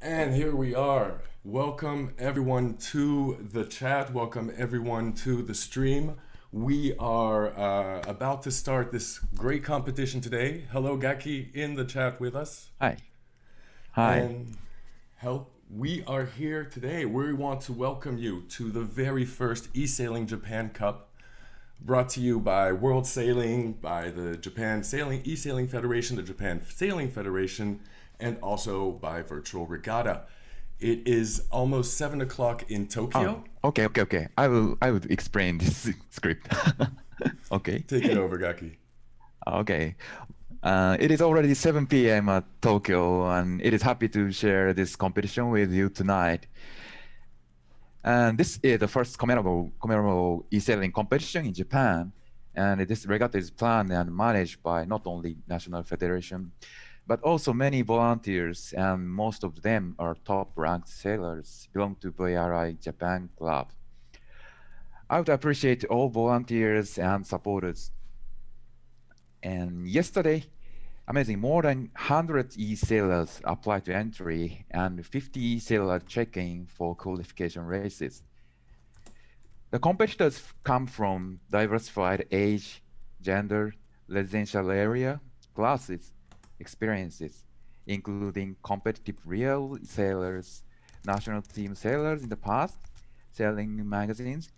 And here we are. Welcome everyone to the chat. Welcome everyone to the stream. We are about to start this great competition today. Hello, Gaki, in the chat with us. Hi. Hi. And we are here today. We want to welcome you to the very first eSailing Japan Cup, brought to you by World Sailing, by the Japan Sailing eSailing Federation, the Japan Sailing Federation, and also by Virtualreagtta. It is almost 7 o'clock in Tokyo. Okay. I will explain this script. Okay. Take it over, Gaki. Okay. It is already 7 p.m. at Tokyo, and it is happy to share this competition with you tonight. And this is the first comparable e-sailing competition in Japan. And this regatta is planned and managed by not only National Federation, but also many volunteers, and most of them are top-ranked sailors belong to VRI Japan Club. I would appreciate all volunteers and supporters. And yesterday, amazing, more than 100 e-sailors applied to entry and 50 e-sailors check-in for qualification races. The competitors come from diversified age, gender, residential area, classes, experiences, including competitive real sailors, national team sailors in the past, sailing magazines,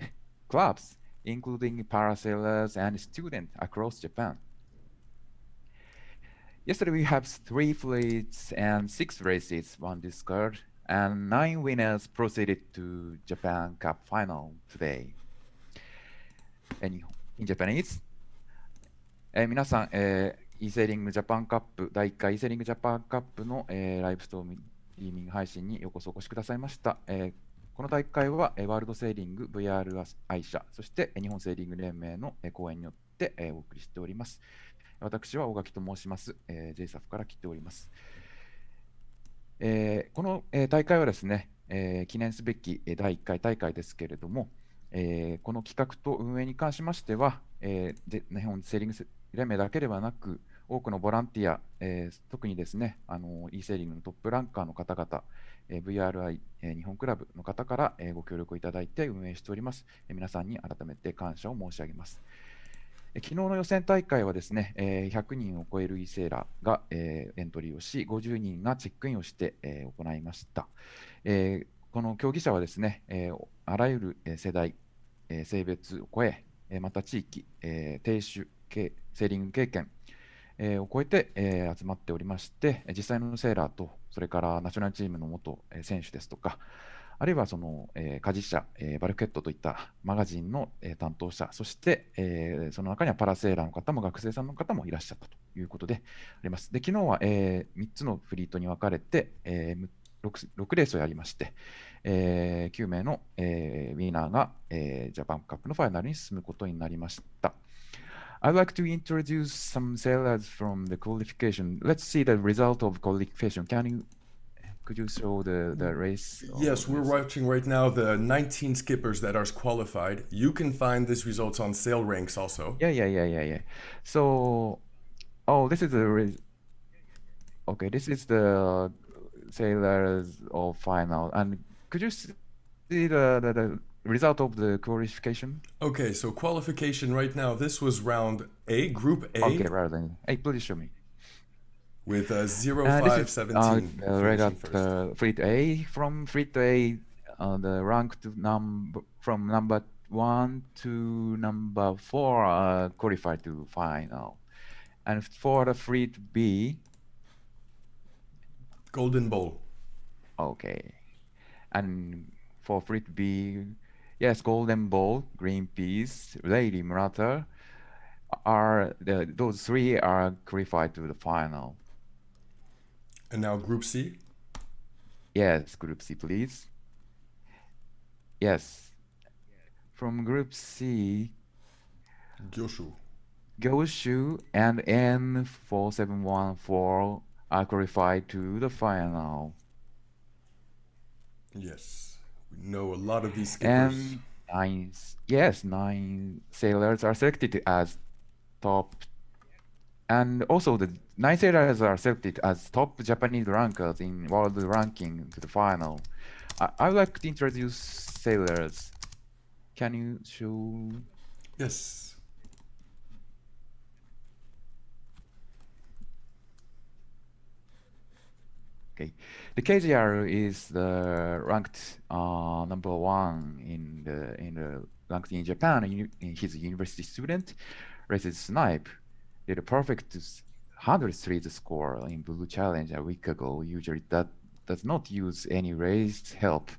clubs, including parasailors and students across Japan. Yesterday we have 3 fleets and 6 races, 1 discard, and 9 winners proceeded to Japan Cup final today. In Japanese, 皆さん、eSailing Japan Cup 第1回 eSailing Japan Cup の、ライブストリーミング配信にようこそお越しくださいました。この大会は、ワールドセーリング VRI 社、そして、日本セーリング連盟の、講演によって、お送りしております。私は大垣と申します。JSAF から来ております。この、大会はですね、記念すべき、第1回大会ですけれども、この企画と運営に関しましては、日本セーリング連盟だけではなく、多くのボランティア、特にですね、e セーリングのトップランカーの方々、VRI、日本クラブの方から、ご協力いただいて運営しております。皆さんに改めて感謝を申し上げます。昨日の予選大会はですね、100人を超える e セーラーが、エントリーをし、50人がチェックインをして、行いました。この競技者はですね、あらゆる世代、性別を超え、また地域、定種、セーリング経験、を超えて、集まっておりまして、実際のセーラーと、それからナショナルチームの元選手ですとか、あるいはその、家事者、バルクヘッドといったマガジンの、担当者、そして、その中にはパラセーラーの方も学生さんの方もいらっしゃったということであります。で、昨日は、3つのフリートに分かれて、6レースをやりまして、9名の、ウィーナーが、ジャパンカップのファイナルに進むことになりました。I'd like to introduce some sailors from the qualification. Let's see the result of qualification. Could you show the race? Yes, we're watching right now the 19 skippers that are qualified. You can find these results on Sailranks also. Yeah. So, this is okay. This is the sailors of final. And could you see the result of the qualification? Okay, so qualification right now, this was round A, Group A. Okay, rather than please show me. With 0517 regatta fleet A. From fleet A, the ranked from number 1 to number 4 are qualified to final. And for the fleet B, Golden Bowl. Okay. And for fleet B, yes, Golden Bowl, Greenpeace, Lady Murata those 3 are qualified to the final. And now Group C? Yes, Group C, please. Yes. From Group C, Gyoshu and N4714 are qualified to the final. Yes, we know a lot of these skippers. And 9 sailors are selected as top And also, the 9 sailors are selected as top Japanese rankers in world ranking to the final. I would like to introduce sailors. Can you show? Yes. Okay, the KJR is the ranked #1 in the ranked in Japan. He's a university student. Races snipe. Did a perfect 103 score in Blue Challenge a week ago. Usually that does not use any race help,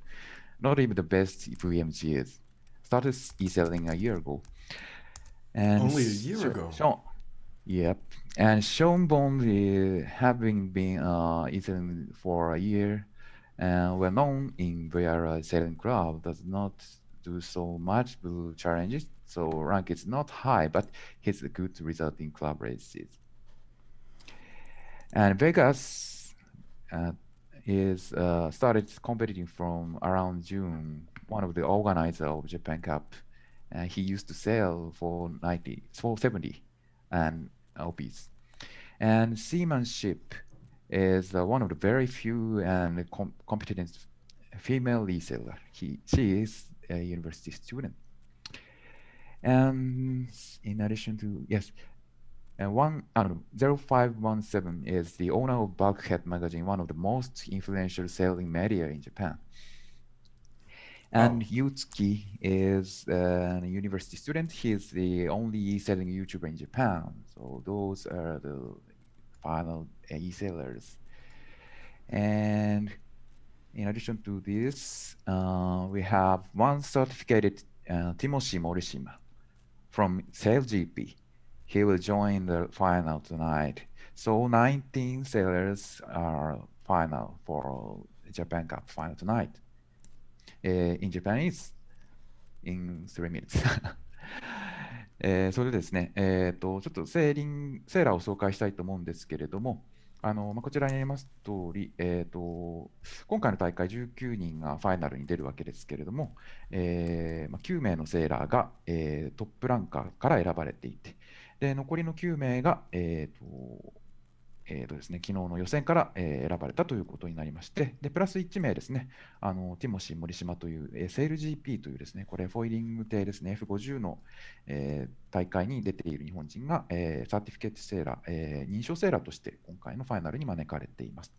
not even the best VMGs. Started eSailing a year ago. And Only a year ago. Sean, yep. And Sean Bond, having been eSailing for a year, well known in VR sailing club, does not do so much blue challenges, so rank is not high, but he's a good result in club races. And Vegas is started competing from around June, one of the organizer of Japan Cup. He used to sail for 70 and OPs. And seamanship is one of the very few and competent female eSailer. She is a university student. And in addition to, yes, and 0517 is the owner of Bulkhead magazine, one of the most influential sailing media in Japan. And Yutsuki is a university student. He's the only sailing YouTuber in Japan. So those are the final e-sailors. And in addition to this, we have one certificated Timoshi Morishima from SailGP. He will join the final tonight. So 19 sailors are final for Japan Cup final tonight. In Japanese, in 3 minutes. それでですね、ちょっとセーラーを紹介したいと思うんですけれども、こちらにあります通り、今回の大会19人がファイナルに出るわけですけれども、9名のセーラーが、トップランカーから選ばれていて、で残りの9名が、ですね、昨日の予選から、選ばれたということになりまして、でプラス1名ですね、ティモシー森島という、セール GP というですね、これフォイリング艇ですね、F50 の、大会に出ている日本人が、サーティフィケートセーラー、認証セーラーとして今回のファイナルに招かれています。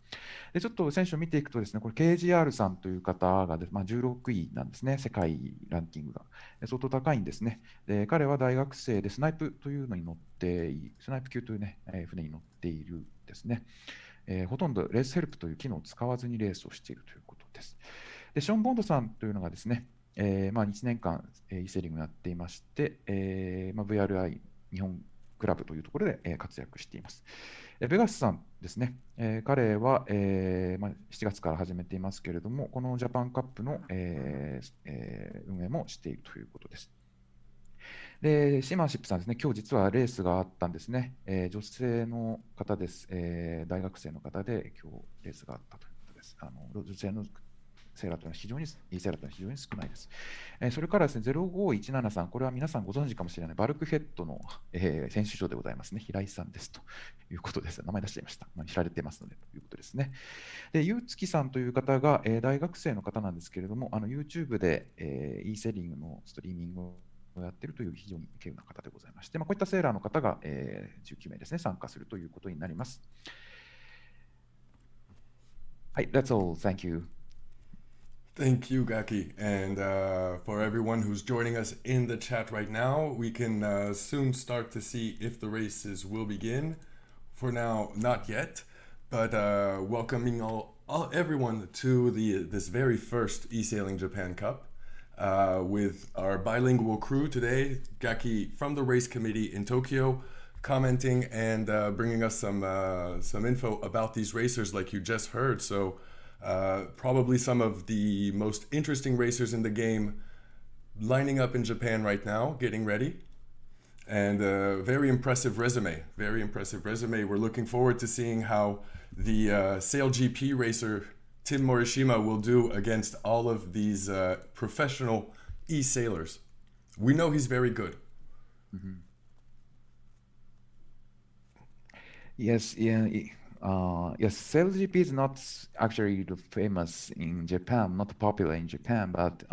でちょっと選手を見ていくとですね、これ KGR さんという方が、16位なんですね、世界ランキングが。相当高いんですね。で彼は大学生でスナイプというのに乗ってスナイプ級という、ね、船に乗っているですね。ほとんどレースヘルプという機能を使わずにレースをしているということです。でショーン・ボンドさんというのがですね、1年間eSailingをやっていまして、VRI 日本クラブというところで、活躍しています。ベガスさんですね、彼は、7月から始めていますけれども、このジャパンカップの、運営もしているということです。でシマーシップさんですね、今日実はレースがあったんですね。女性の方です、大学生の方で今日レースがあったということです。女性のセーラーというのは非常に、いいセーラーというのは非常に少ないです。それからですね、0517さん、これは皆さんご存知かもしれない、バルクヘッドの、選手長でございますね、平井さんですということです。名前出しちゃいました。知られてますのでということですね。で、ゆうつきさんという方が、大学生の方なんですけれども、YouTube で、eSailing のストリーミングをやっているという非常に稀有な方でございまして、こういったセーラーの方が、19名ですね、参加するということになります。はい、that's all. Thank you. Thank you, Gaki. And for everyone who's joining us in the chat right now, we can soon start to see if the races will begin. For now, not yet, but welcoming everyone to this very first eSailing Japan Cup with our bilingual crew today. Gaki from the race committee in Tokyo, commenting and bringing us some info about these racers, like you just heard. So. Probably some of the most interesting racers in the game lining up in Japan right now, getting ready. And very impressive resume. Very impressive resume. We're looking forward to seeing how the SailGP racer Tim Morishima will do against all of these professional e-sailors. We know he's very good. Mm-hmm. Yes, yeah, yes. SailGP is not actually famous in Japan, not popular in Japan, but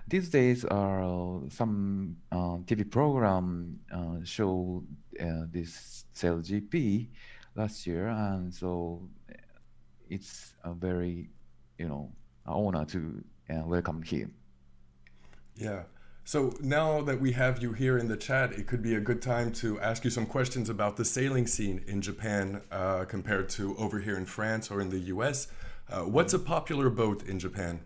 these days some TV program show this SailGP last year, and so it's a very, honor to welcome him. Yeah. So now that we have you here in the chat, it could be a good time to ask you some questions about the sailing scene in Japan compared to over here in France or in the US. What's a popular boat in Japan?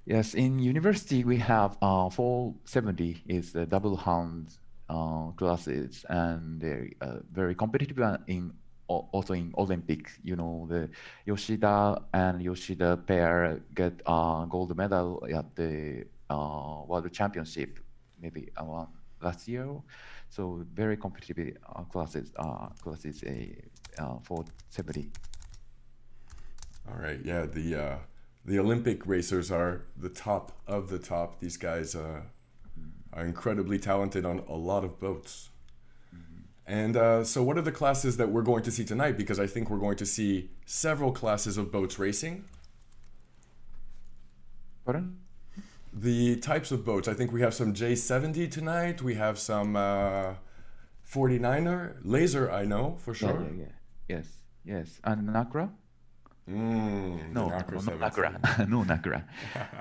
Yes, in university we have 470 is the double hand classes, and they're very competitive also in Olympic. The Yoshida and Yoshida pair get gold medal at the World Championship, maybe last year. So very competitive classes 470. All right. Yeah. The Olympic racers are the top of the top. These guys are incredibly talented on a lot of boats. And so, what are the classes that we're going to see tonight? Because I think we're going to see several classes of boats racing. Pardon? The types of boats. I think we have some J70 tonight. We have some 49er laser. I know for sure. Yes, yes. And Nakra? No, Nakra no, 17. Nakra. No, Nakra.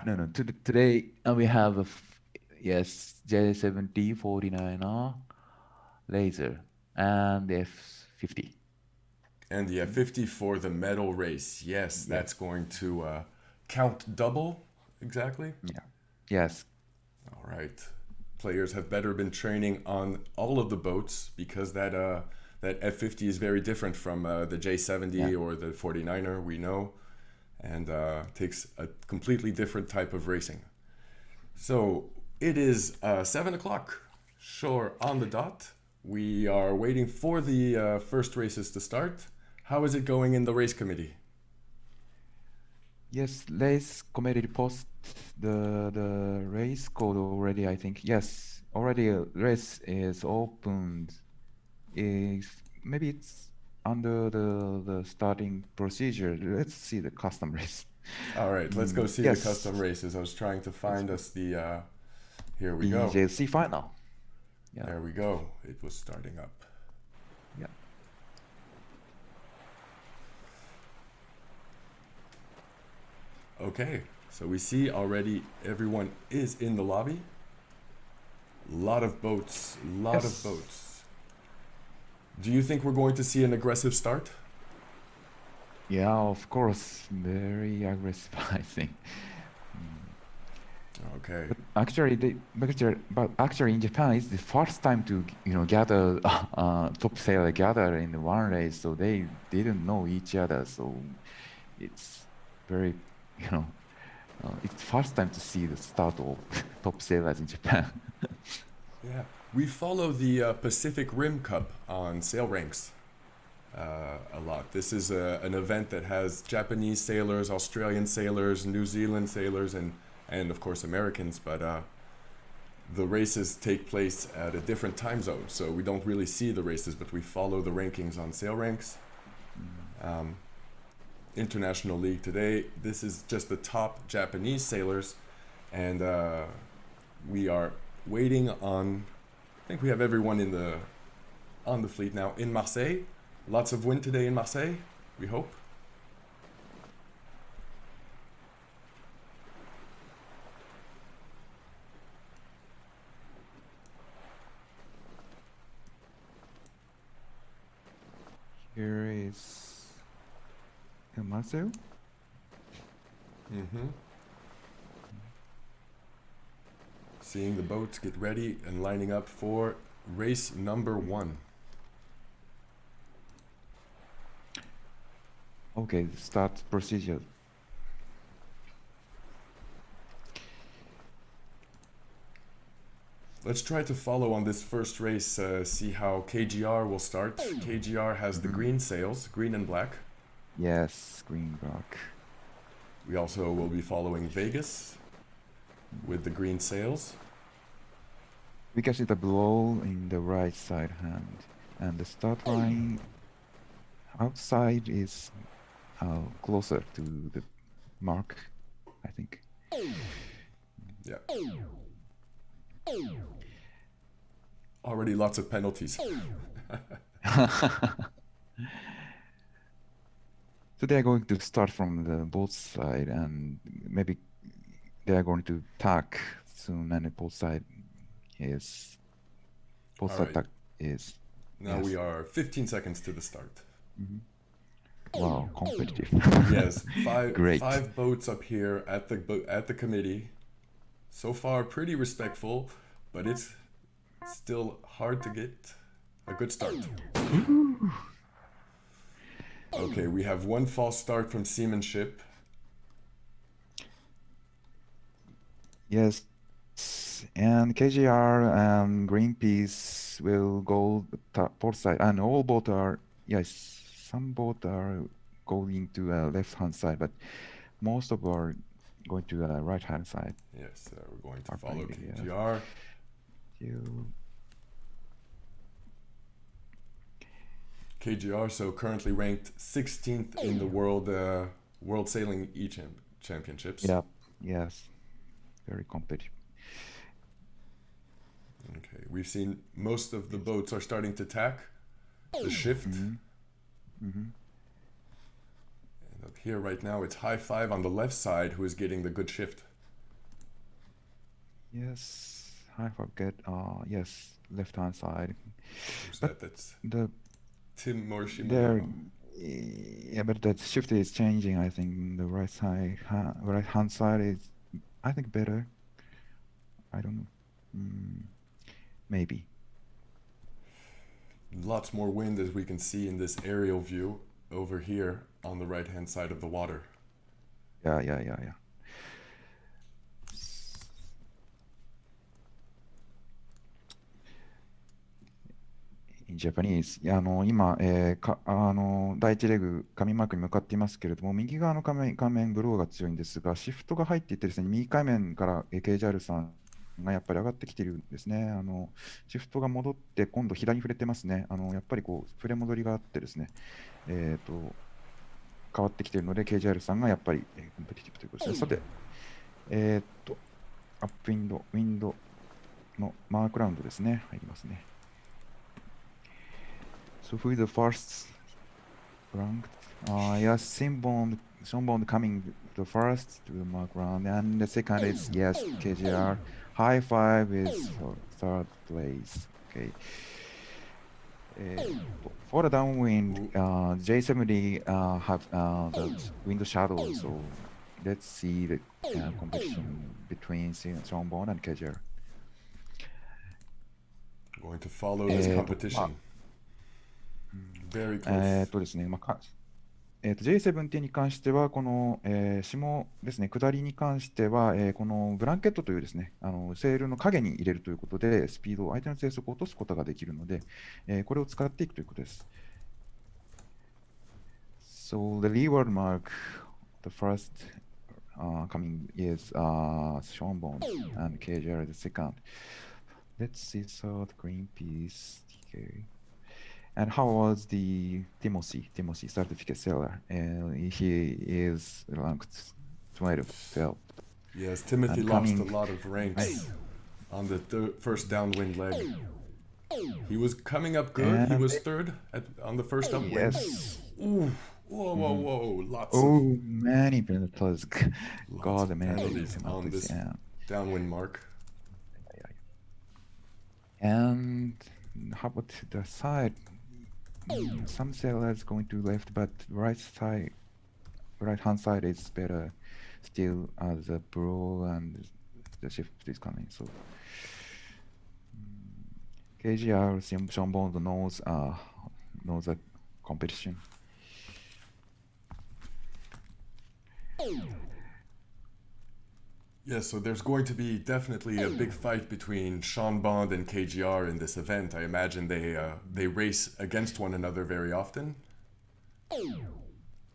No. Today we have yes, J70, 49er, laser, and F50. And the F50 for the medal race. Yes, that's going to count double exactly. Yeah. Yes. All right. Players have better been training on all of the boats because that F50 is very different from the J70 or the 49er, we know, and takes a completely different type of racing. So it is 7 o'clock, sure, on the dot. We are waiting for the first races to start. How is it going in the race committee? Yes, race committee post the race code already, I think. Yes, already a race is opened. Maybe it's under the starting procedure. Let's see the custom race. All right, let's go see the custom races. I was trying to find us the here we go. EJC final. Yeah. There we go. It was starting up. Yeah. Okay, so we see already everyone is in the lobby. Lot of boats, lot of boats. Do you think we're going to see an aggressive start? Yeah, of course, very aggressive, I think. Okay. But actually, in Japan, it's the first time to gather top sailor gather in one race, so they didn't know each other. So it's very, it's first time to see the start of top sailors in Japan. Yeah, we follow the Pacific Rim Cup on Sailranks a lot. This is an event that has Japanese sailors, Australian sailors, New Zealand sailors, and of course Americans, but the races take place at a different time zone, so we don't really see the races, but we follow the rankings on Sailranks. International League today, this is just the top Japanese sailors, and we are waiting on, I think we have everyone on the fleet now in Marseille. Lots of wind today in Marseille, we hope. Here is Marcel. Seeing the boats get ready and lining up for race number 1. Okay, start procedure. Let's try to follow on this first race, see how KGR will start. KGR has the green sails, green and black. Yes, green black. We also will be following Vegas with the green sails. We can see the blow in the right side hand. and the start line outside is closer to the mark, I think. Yeah. Already lots of penalties. So they are going to start from the both side, and maybe they are going to tack soon, and both side is All right. tack is. Now yes. we are 15 seconds to the start. Wow, competitive. Yes, Great. 5 boats up here at the committee. So far, pretty respectful, but it's still hard to get a good start. Okay, we have one false start from seamanship. Yes, and KGR and Greenpeace will go port side, and all boats are, yes, some boats are going to left-hand side, but most of are going to right-hand side. Yes, we're going to follow Maybe, KGR. KGR, so currently ranked 16th in the World Sailing Championships. Yeah, yes, very competitive. Okay, we've seen most of the boats are starting to tack. The shift. And up here right now, it's High Five on the left side who is getting the good shift. Yes, I forget. Yes, left-hand side. Who's that? That's the Tim Morishima. there, yeah, but that shift is changing. I think the right side, right-hand side is, I think, better. I don't know. Maybe. Lots more wind, as we can see in this aerial view over here on the right-hand side of the water. Yeah. In Japanese. 今、第一レグ、紙マークに向かっていますけれども、右側の画面、ブローが強いんですが、シフトが入っていってですね、右海面からKJR さんがやっぱり上がってきているんですね。シフトが戻って、今度左に触れてますね。やっぱりこう、触れ戻りがあってですね、変わってきているので、KJR さんがやっぱりコンペティティブということですね。さて、アップウィンドのマークラウンドですね。入りますね。So who is the first ranked? Yes, Sean Bond coming the first to the mark round, and the second is yes, KGR. High Five is for third place. Okay. For the downwind, J70 have the wind shadow, so let's see the competition between Sean Bond and KGR. Going to follow this competition. Very close. ですね、J70 に関しては、この、下ですね、下りに関しては、このブランケットというですね、セールの影に入れるということで、スピードを、相手の低速を落とすことができるので、これを使っていくということです。So the leeward mark, the first coming is Sean Bond and KJR the second. Let's see, third Greenpeace, TK. And how was the Timothy certificate seller? He is ranked 12. Yes, Timothy lost a lot of ranks on the first downwind leg. He was coming up good. He was third on the first upwind. Yes. Ooh. Whoa. Lots of many penalties. God, penalties on this downwind mark. And how about the side? Some sailors going to left, but right-hand side is better still as the blow and the shift is coming. So KGR Sean Bond knows the competition. Yes, so there's going to be definitely a big fight between Sean Bond and KGR in this event. I imagine they race against one another very often.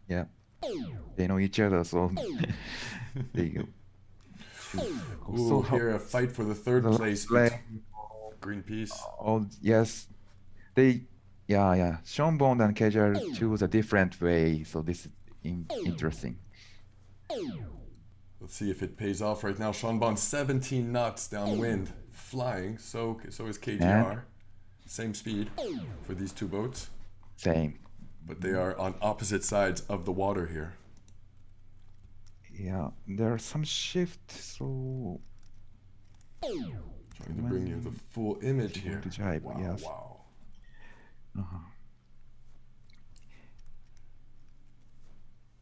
Yeah, they know each other, so there you go. So here a fight for the third place. Greenpeace. Oh yes, they yeah. Sean Bond and Casual choose a different way, so this is interesting. Let's see if it pays off right now. Sean Bond 17 knots downwind, flying. So is KGR. And Same speed for these two boats, same. but they are on opposite sides of the water here. Yeah, there's some shift, so Trying to bring you the full image here. to jibe, Wow, yes. wow.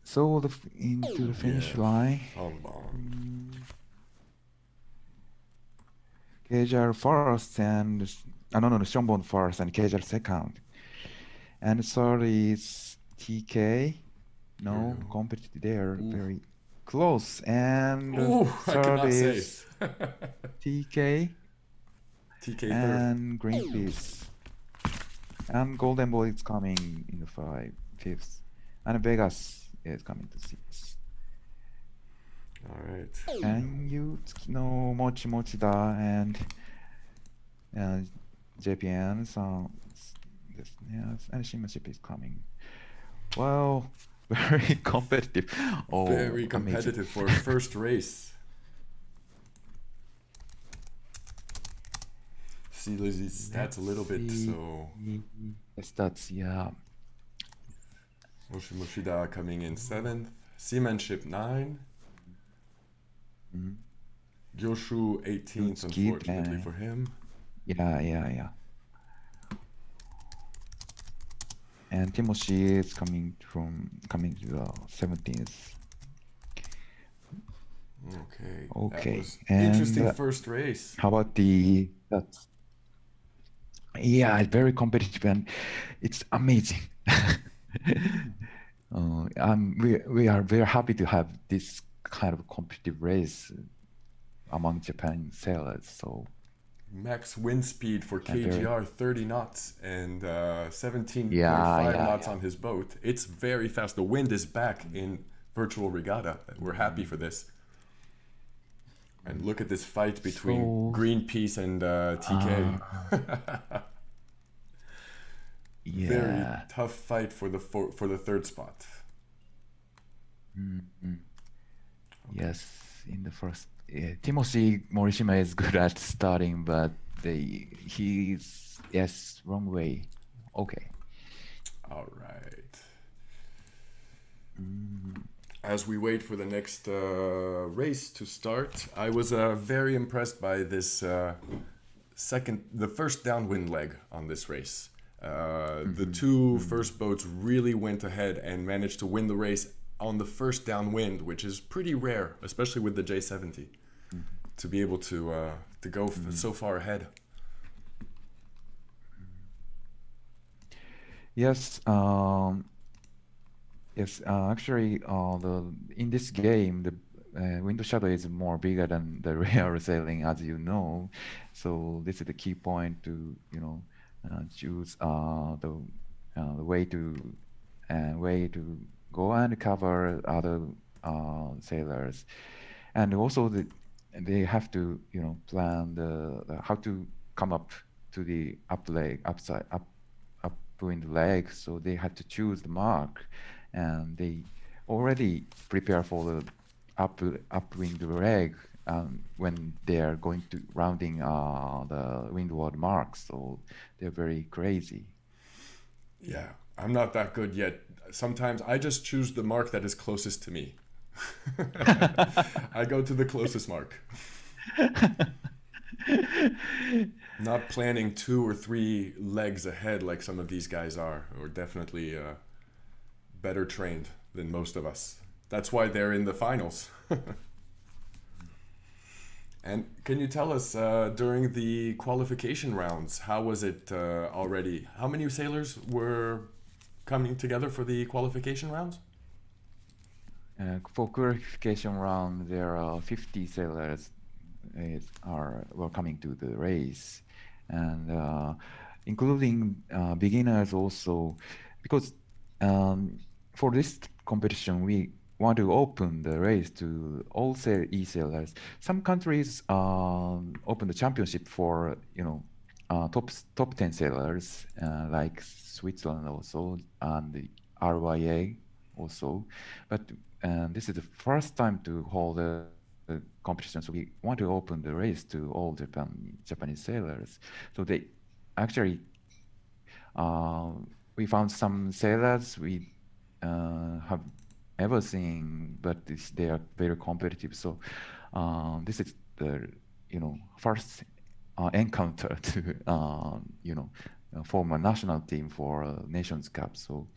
So into the finish line. Sean Bond. Casual first and no, Sean Bond first and Casual second. And third is TK. No, competitive there, very close. And Ooh, I third cannot say. is TK TK third. and Greenpeace. And Golden Boy is coming in the fifth. And Vegas is coming to sixth. All right. And you know Mochida and JPN, so this, yes, and Shimaship is coming. Well, very competitive. Oh, Very competitive amazing. for first race. See Lizzie's stats a little bit, so Stats, yeah. Moshida coming in 7th, Seamanship 9, Gyoshu 18th, unfortunately for him. Yeah. And Timothy is coming to the 17th. Okay. That was And interesting first race. how about the stats? Yeah, it's very competitive and it's amazing. We are very happy to have this kind of competitive race among Japan sailors. So Max wind speed for KGR 30 knots and 17.5 knots on his boat. It's very fast. The wind is back in Virtualreagtta. We're happy for this. And look at this fight between Greenpeace and TK. Very tough fight for the third spot. Yes, in the first, Timothy Morishima is good at starting, but he's wrong way. Okay. All right. As we wait for the next race to start, I was very impressed by this the first downwind leg on this race. The two first boats really went ahead and managed to win the race on the first downwind, which is pretty rare, especially with the J70, to be able to go so far ahead. Yes. Actually, in this game, the window shadow is more bigger than the real sailing, as you know. So this is the key point to choose the way to go and cover other sailors, and also they have to plan how to come up to the upwind leg. So they have to choose the mark, and they already prepare for the upwind leg when they are going to rounding the windward marks. So they're very crazy. Yeah, I'm not that good yet. Sometimes I just choose the mark that is closest to me. I go to the closest mark. Not planning 2 or 3 legs ahead like some of these guys are. Or definitely better trained than most of us. That's why they're in the finals. And can you tell us, during the qualification rounds, how was it already? How many sailors were coming together for the qualification rounds? For qualification round, there are 50 sailors were coming to the race, and including beginners also, because for this competition we want to open the race to all e-sailors. Some countries open the championship for top 10 sailors like Switzerland also and the RYA also, but this is the first time to hold a competition, so we want to open the race to all Japanese sailors. So they actually we found some sailors we have ever seen, but they are very competitive. So this is the first encounter to form a national team for Nations Cup. So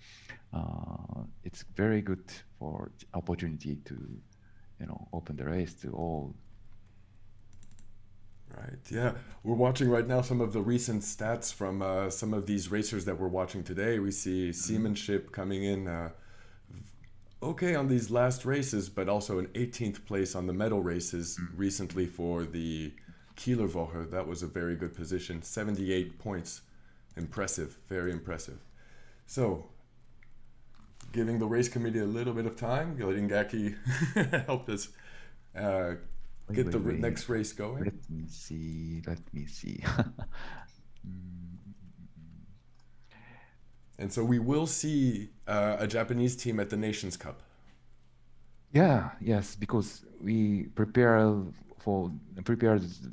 it's very good for opportunity to open the race to all. Right. Yeah, we're watching right now some of the recent stats from some of these racers that we're watching today. We see seamanship coming in okay on these last races, but also an 18th place on the medal races recently for the Kielerwoche. That was a very good position. 78 points. Impressive. Very impressive. So, giving the race committee a little bit of time, letting Gaki help us get the next race going. Let me see. And so we will see a Japanese team at the Nations Cup. Yes, because we prepared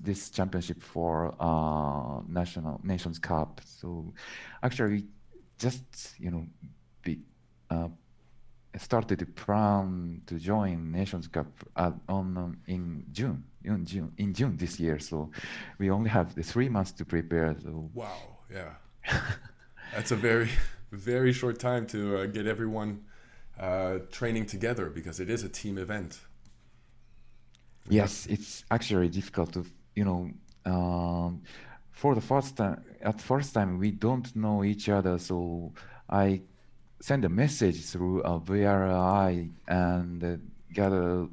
this championship for Nations Cup. So actually, we just started to plan to join Nations Cup in June this year. So we only have the 3 months to prepare. So wow, yeah, that's a very very short time to get everyone training together because it is a team event. Yes, it's actually difficult to for the first time we don't know each other, so I send a message through a VRI and gather,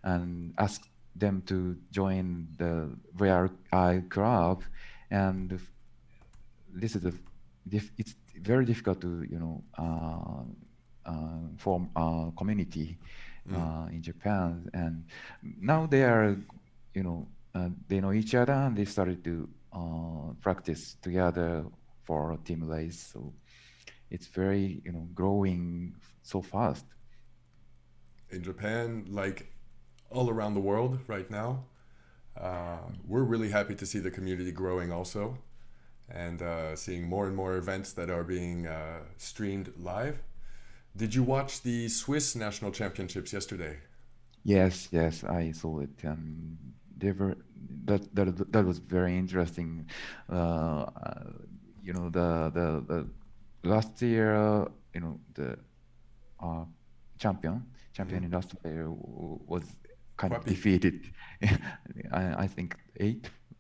and ask them to join the VRI club. And this is it's very difficult to, form a community in Japan. And now they are, they know each other and they started to practice together for a team race. So it's very, growing so fast. In Japan, like all around the world right now, we're really happy to see the community growing also, and seeing more and more events that are being streamed live. Did you watch the Swiss National Championships yesterday? Yes, I saw it, and they were that was very interesting. The last year, the uh, champion in last year was kind of defeated. I think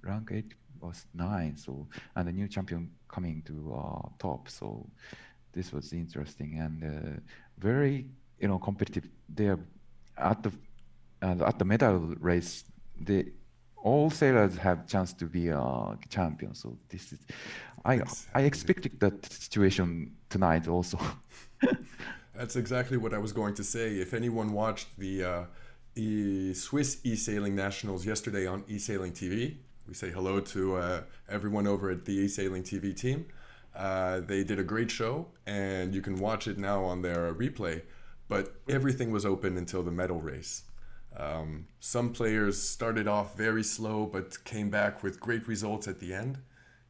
rank 8 was 9. So, and the new champion coming to top. So this was interesting and very competitive. They are at the medal race. All sailors have chance to be a champion. So this is I expected that situation tonight also. That's exactly what I was going to say. If anyone watched the Swiss eSailing Nationals yesterday on eSailing TV, we say hello to everyone over at the eSailing TV team. They did a great show, and you can watch it now on their replay. But everything was open until the medal race. Some players started off very slow, but came back with great results at the end.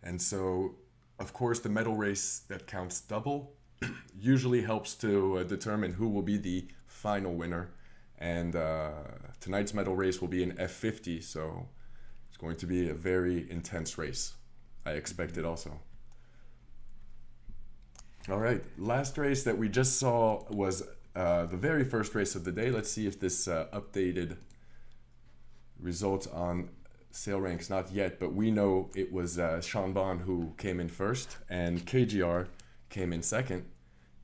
And so, of course, the medal race that counts double usually helps to determine who will be the final winner. And tonight's medal race will be in F50, so it's going to be a very intense race. I expect it also. All right, last race that we just saw was the very first race of the day. Let's see if this updated results on Sailranks, not yet, but we know it was Sean Bond who came in first, and KGR came in second.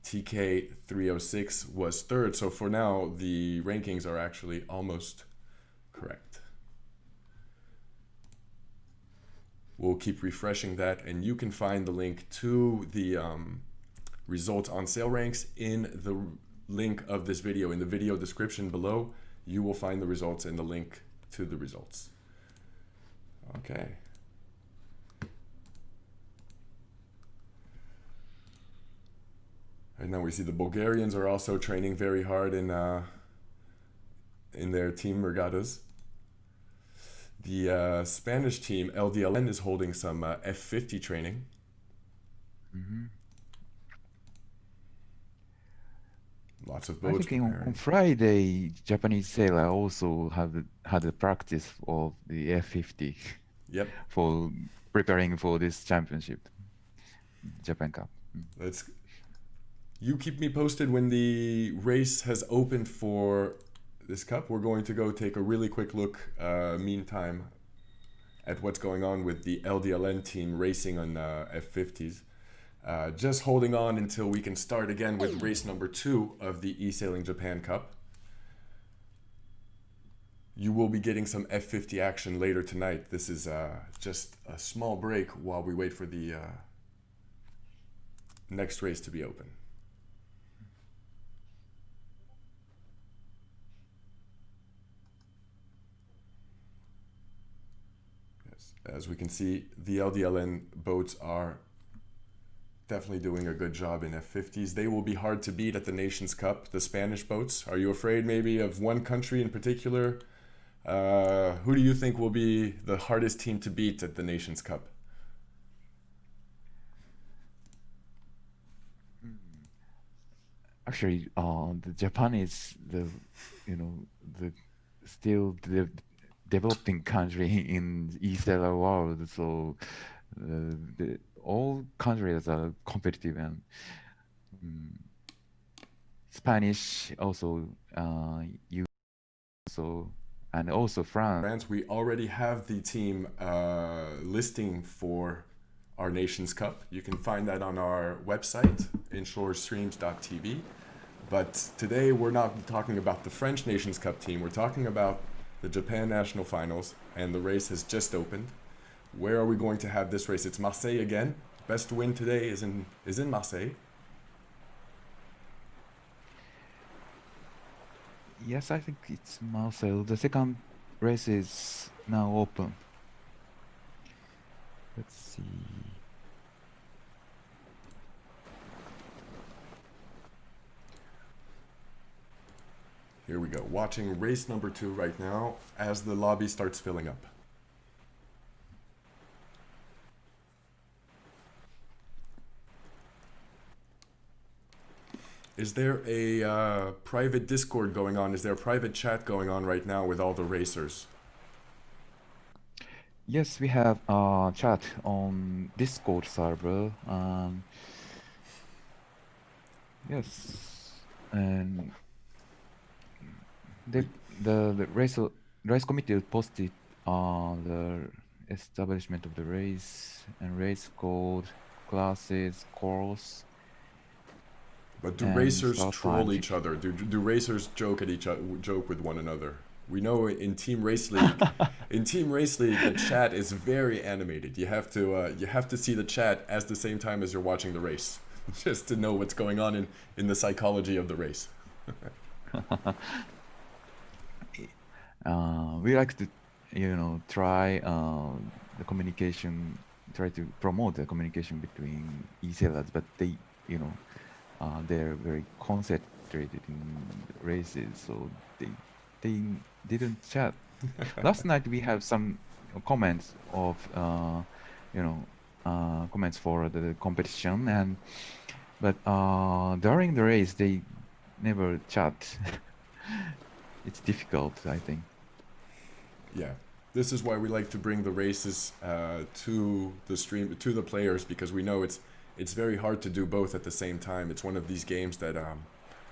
TK 306 was third. So for now, the rankings are actually almost correct. We'll keep refreshing that, and you can find the link to the results on Sailranks in the link of this video. In the video description below, you will find the results and the link to the results. Okay. And now we see the Bulgarians are also training very hard in their team regattas. The Spanish team, LDLN, is holding some F50 training. Mhm. Lots of I boats think on preparing. Friday, Japanese sailor also had a practice of the F50 Yep. for preparing for this championship, Japan Cup. You keep me posted when the race has opened for this cup. We're going to go take a really quick look, meantime, at what's going on with the LDLN team racing on F50s. Just holding on until we can start again with race number 2 of the eSailing Japan Cup. You will be getting some F50 action later tonight. This is just a small break while we wait for the next race to be open. Yes, as we can see, the LDLN boats are definitely doing a good job in F50s. They will be hard to beat at the Nations Cup, the Spanish boats. Are you afraid maybe of one country in particular? Who do you think will be the hardest team to beat at the Nations Cup? Actually, the Japan is the still the developing country in eSailing world, so all countries are competitive, and Spanish also, and also France. We already have the team listing for our Nations Cup. You can find that on our website, inshorestreams.tv. But today we're not talking about the French Nations Cup team. We're talking about the Japan National Finals, and the race has just opened. Where are we going to have this race? It's Marseille again. Best win today is in Marseille. Yes, I think it's Marcel. The second race is now open. Let's see. Here we go. Watching race number 2 right now as the lobby starts filling up. Is there a private Discord going on? Is there a private chat going on right now with all the racers? Yes, we have a chat on Discord server. Yes, and the race committee posted the establishment of the race and race code, classes, course. But do And racers start troll time. each other? Do racers joke with one another? We know in Team Race League, the chat is very animated. You have to see the chat at the same time as you're watching the race, just to know what's going on in the psychology of the race. We like to, try the communication, try to promote the communication between e-sailors, but they, they're very concentrated in races, so they didn't chat. Last night we have some comments of, comments for the competition, but during the race they never chat. It's difficult, I think. Yeah, this is why we like to bring the races to the stream, to the players, because we know it's very hard to do both at the same time. It's one of these games that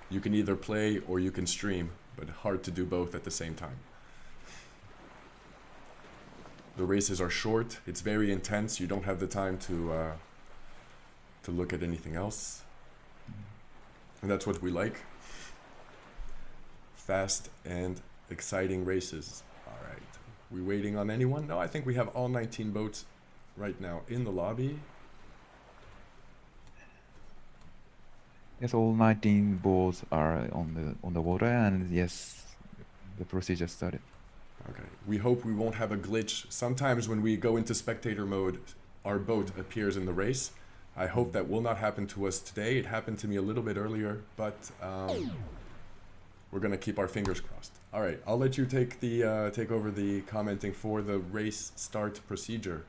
you can either play or you can stream, but hard to do both at the same time. The races are short. It's very intense. You don't have the time to look at anything else, and that's what we like. Fast and exciting races. All right. We waiting on anyone? No, I think we have all 19 boats right now in the lobby. Yes, all 19 boats are on the water, and yes, the procedure started. Okay. We hope we won't have a glitch. Sometimes when we go into spectator mode, our boat appears in the race, I hope that will not happen to us today. It happened to me a little bit earlier, but we're gonna keep our fingers crossed. All right, I'll let you take the take over the commenting for the race start procedure.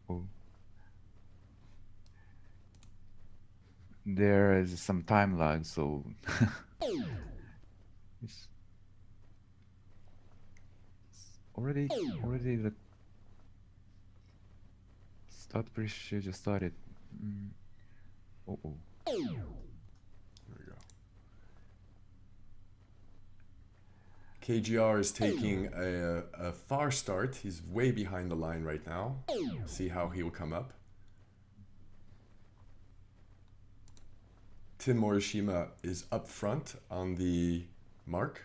Oh. There is some time lag, so it's already the start procedure started. Oh. There we go. KGR is taking a far start. He's way behind the line right now. See how he will come up. Tim Morishima is up front on the mark.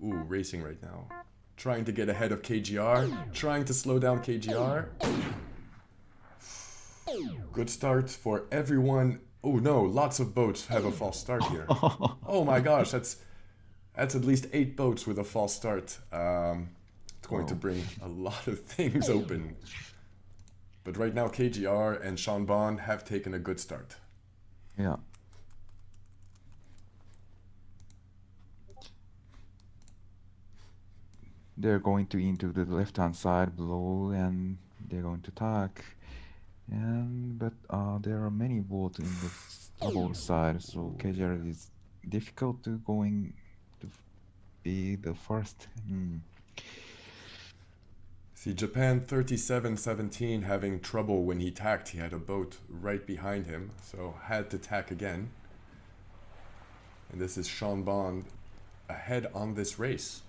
Ooh, racing right now. Trying to get ahead of KGR. Trying to slow down KGR. Good start for everyone. Oh no, lots of boats have a false start here. Oh my gosh, that's at least 8 boats with a false start. It's going to bring a lot of things open. But right now, KGR and Sean Bond have taken a good start. Yeah. They're going to into the left-hand side below, and they're going to attack. But there are many boats in the starboard side, so KGR is difficult to going to be the first. See, Japan 37-17 having trouble when he tacked. He had a boat right behind him, so had to tack again. And this is Sean Bond ahead on this race.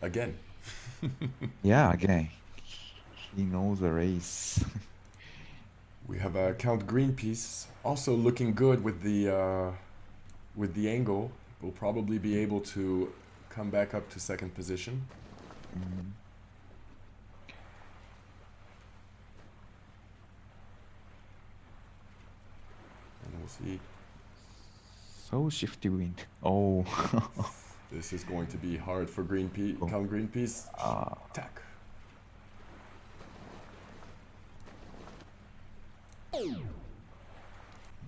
Again. Yeah, again. He knows the race. We have Count Greenpeace also looking good with the angle. Will probably be able to come back up to second position. And we'll see. So shifty wind. Oh. This is going to be hard for Greenpeace. Count Greenpeace. Tack.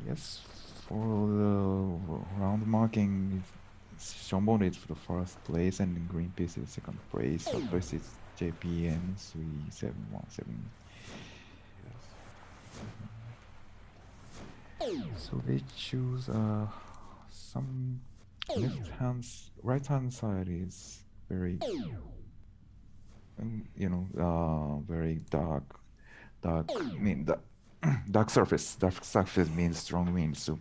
Yes, for the round marking, Sean Bond is for the first place, and Greenpeace is second place. Third place is JPN 3717. So they choose some right hand side is very, very dark. I mean, dark surface. Dark surface means strong wind. So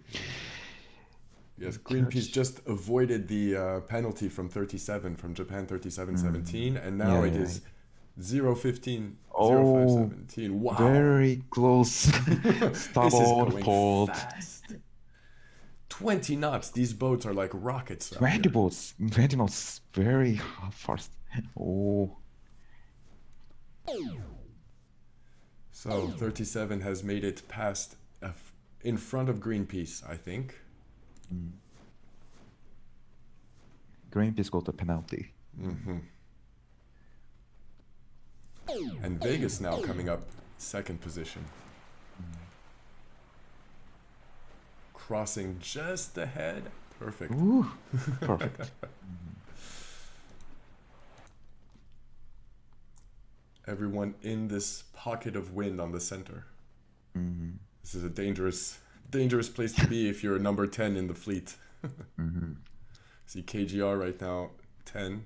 yes, Greenpeace just avoided the penalty from 37 from Japan 37-17, and now it is 0-15, 0-5-17. Wow, very close. Starboard port. 20 knots. These boats are like rockets. 20 boats. 20 knots. Very fast. Oh. So 37 has made it past in front of Greenpeace, I think. Greenpeace got a penalty. And Vegas now coming up second position. Crossing just ahead. Perfect. Ooh, perfect. Everyone in this pocket of wind on the center. This is a dangerous place to be if you're number 10 in the fleet. See KGR right now, 10th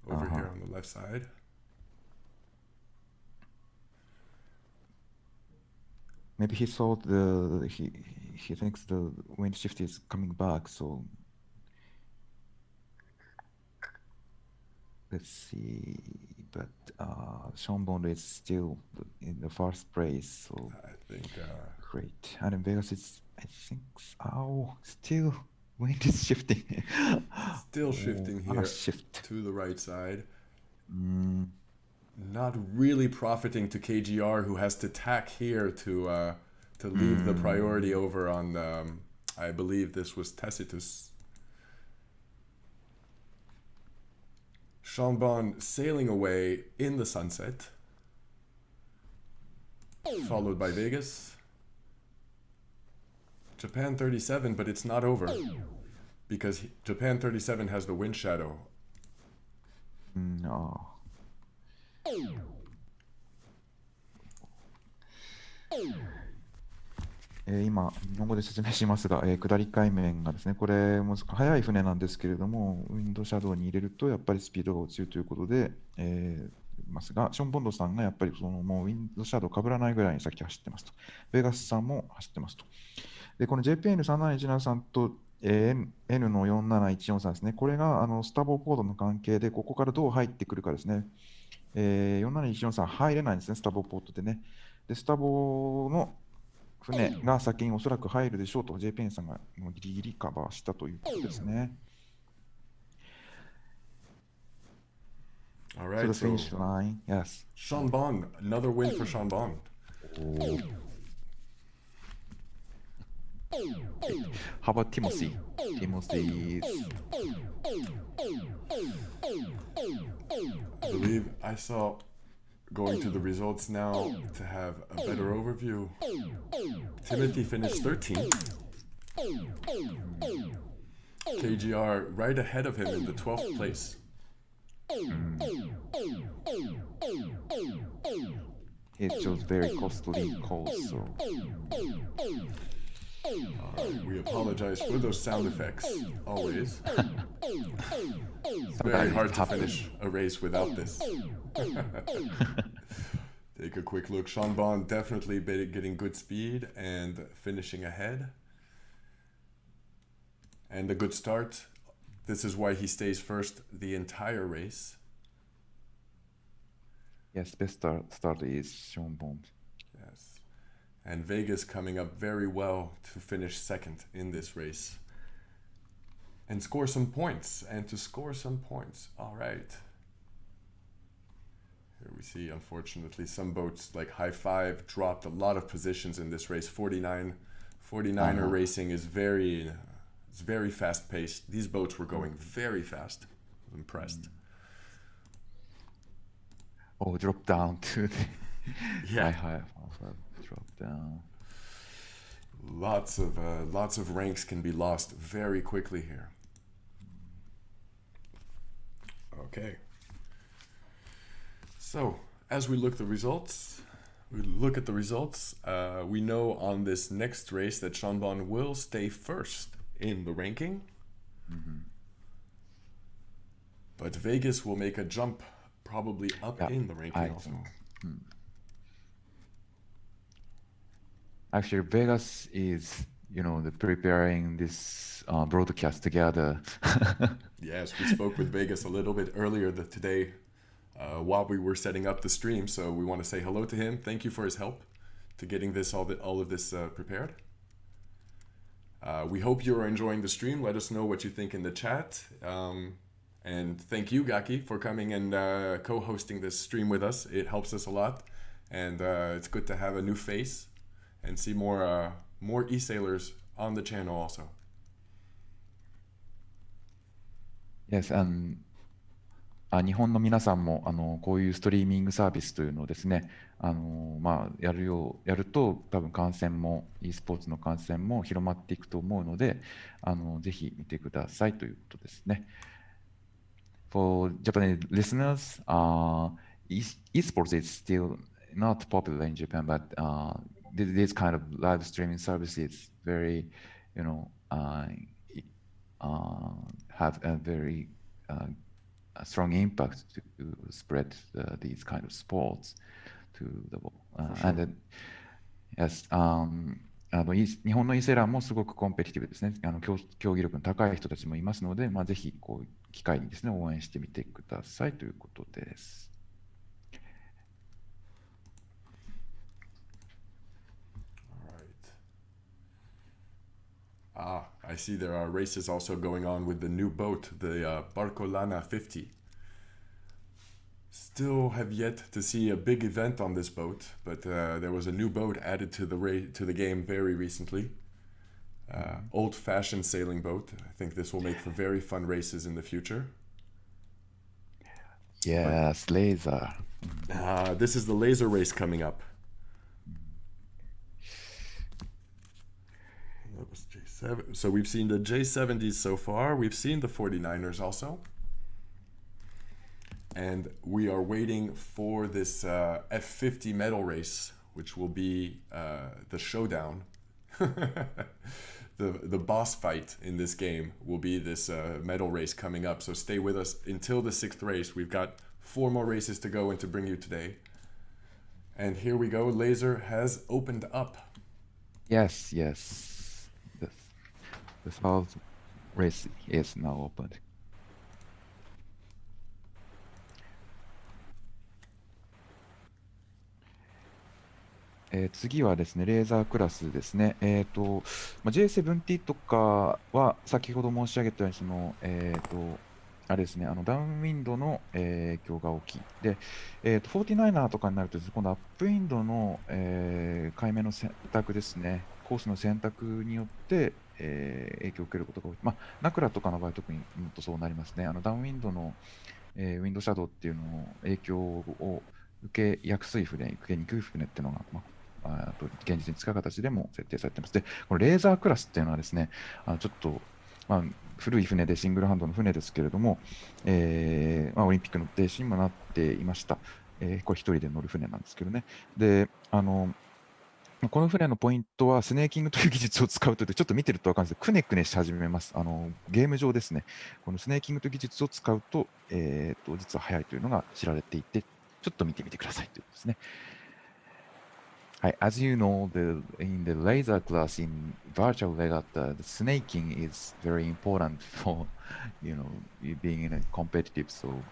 over here on the left side. Maybe he thought he thinks the wind shift is coming back, so let's see. But Sean Bond is still in the first place, so I think great. And in Vegas, it's still wind is shifting. Still shifting here to the right side. Not really profiting to KGR, who has to tack here to leave the priority over on I believe this was Tacitus. Shanbon sailing away in the sunset, followed by Vegas. Japan 37, but it's not over because Japan 37 has the wind shadow. No. 今、日本語で説明しますが、下り海面がですね、これ、速い船なんですけれども、ウィンドシャドウに入れると、やっぱりスピードが落ちるということで、ますが、ショーン・ボンドさんがやっぱりもうウィンドシャドウかぶらないぐらいに先走ってますと。ベガスさんも走ってますと。で、この JPN3713 と、N の47143ですね、これがスタボーポートの関係で、ここからどう入ってくるかですね。47143入れないんですね、スタボーポートでね。で、スタボーの船が先におそらく入るでしょうと JPN さんがギリギリカバーしたということですね。All right, so the finish line, yes. Shanbon, another win for Shanbon. How about Timothy? Timothy I believe I saw going to the results now to have a better overview. Timothy finished 13th. KGR right ahead of him in the 12th place. It shows very costly calls, so we apologize for those sound effects, always. It's very hard to finish a race without this. Take a quick look. Shanbon definitely getting good speed and finishing ahead. And a good start. This is why he stays first the entire race. Yes, best start is Sean Bond. Yes. And Vegas coming up very well to finish second in this race. And score some points. And to score some points. All right. Here we see, unfortunately, some boats like High Five dropped a lot of positions in this race. 49er racing is very fast paced. These boats were going very fast. I was impressed. Oh, drop down to the yeah. High Five drop down. Lots of ranks can be lost very quickly here. Okay. So, as we look at the results, we know on this next race that Shanbon will stay first in the ranking. But Vegas will make a jump probably up in the ranking also. Actually, Vegas is, preparing this broadcast together. Yes, we spoke with Vegas a little bit earlier today while we were setting up the stream. So we want to say hello to him. Thank you for his help to getting all of this prepared. We hope you're enjoying the stream. Let us know what you think in the chat. And thank you, Gaki, for coming and co-hosting this stream with us. It helps us a lot. And it's good to have a new face and see more e-sailors on the channel also. Yes, and 日本の皆さんもこういうストリーミングサービスというのをですね、やると多分観戦も e スポーツの観戦も広まっていくと思うので、ぜひ見てくださいということですね。For Japanese listeners, eSports is still not popular in Japan, but this kind of live streaming service is very, have a very strong impact to spread these kind of sports to the world. And then, yes, 日本のイーセーラーもすごくコンペティティブですね。競技力の高い人たちもいますので、ぜひこう機会にですね、応援してみてくださいということです。I see there are races also going on with the new boat, the Barcolana 50. Still have yet to see a big event on this boat, but there was a new boat added to the game very recently. Old-fashioned sailing boat. I think this will make for very fun races in the future. Yes, laser. This is the laser race coming up. That was J7. So we've seen the J70s so far. We've seen the 49ers also. And we are waiting for this F50 medal race, which will be the showdown. The boss fight in this game will be this medal race coming up. So stay with us until the 6th race. We've got 4 more races to go and to bring you today. And here we go. Laser has opened up. Yes. The third race is now opened.「次はですね、レーザークラスですね。J70 とかは先ほど申し上げたようにあれですね、ダウンウィンドの影響が大きい。で、49er とかになると、今度アップウィンドの海面の選択ですね、コースの選択によって、影響を受けることが多い。ナクラとかの場合、特にもっとそうなりますね。ダウンウィンドのウィンドシャドウっていうのの影響を受けやすい船、受けにくい船っていうのが、現実に使う形でも設定されています。で、このレーザークラスっていうのはですね、ちょっと、古い船でシングルハンドの船ですけれども、オリンピックの停止にもなっていました。これ一人で乗る船なんですけどね。で、この船のポイントはスネーキングという技術を使うというと、ちょっと見てると分かるんですけど、くねくねし始めます。ゲーム上ですね、このスネーキングという技術を使うと、実は速いというのが知られていて、ちょっと見てみてくださいということですね。As you know, in the laser class in Virtualreagtta, the snaking is very important for, being in a competitive. So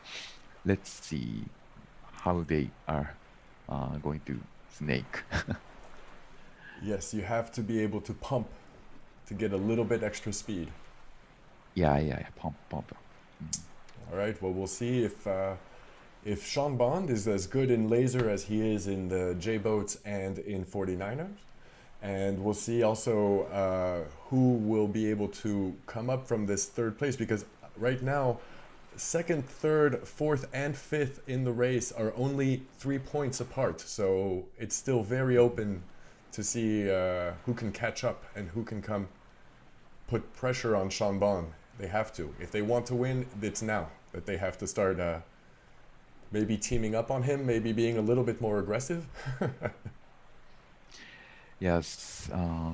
let's see how they are going to snake. Yes, you have to be able to pump to get a little bit extra speed. Yeah, pump. All right, well, we'll see if Sean Bond is as good in laser as he is in the J-boats and in 49ers. And we'll see also who will be able to come up from this 3rd place, because right now, 2nd, 3rd, 4th, and 5th in the race are only 3 points apart. So it's still very open to see who can catch up and who can come put pressure on Sean Bond. They have to. If they want to win, it's now that they have to start maybe teaming up on him, maybe being a little bit more aggressive. Yes,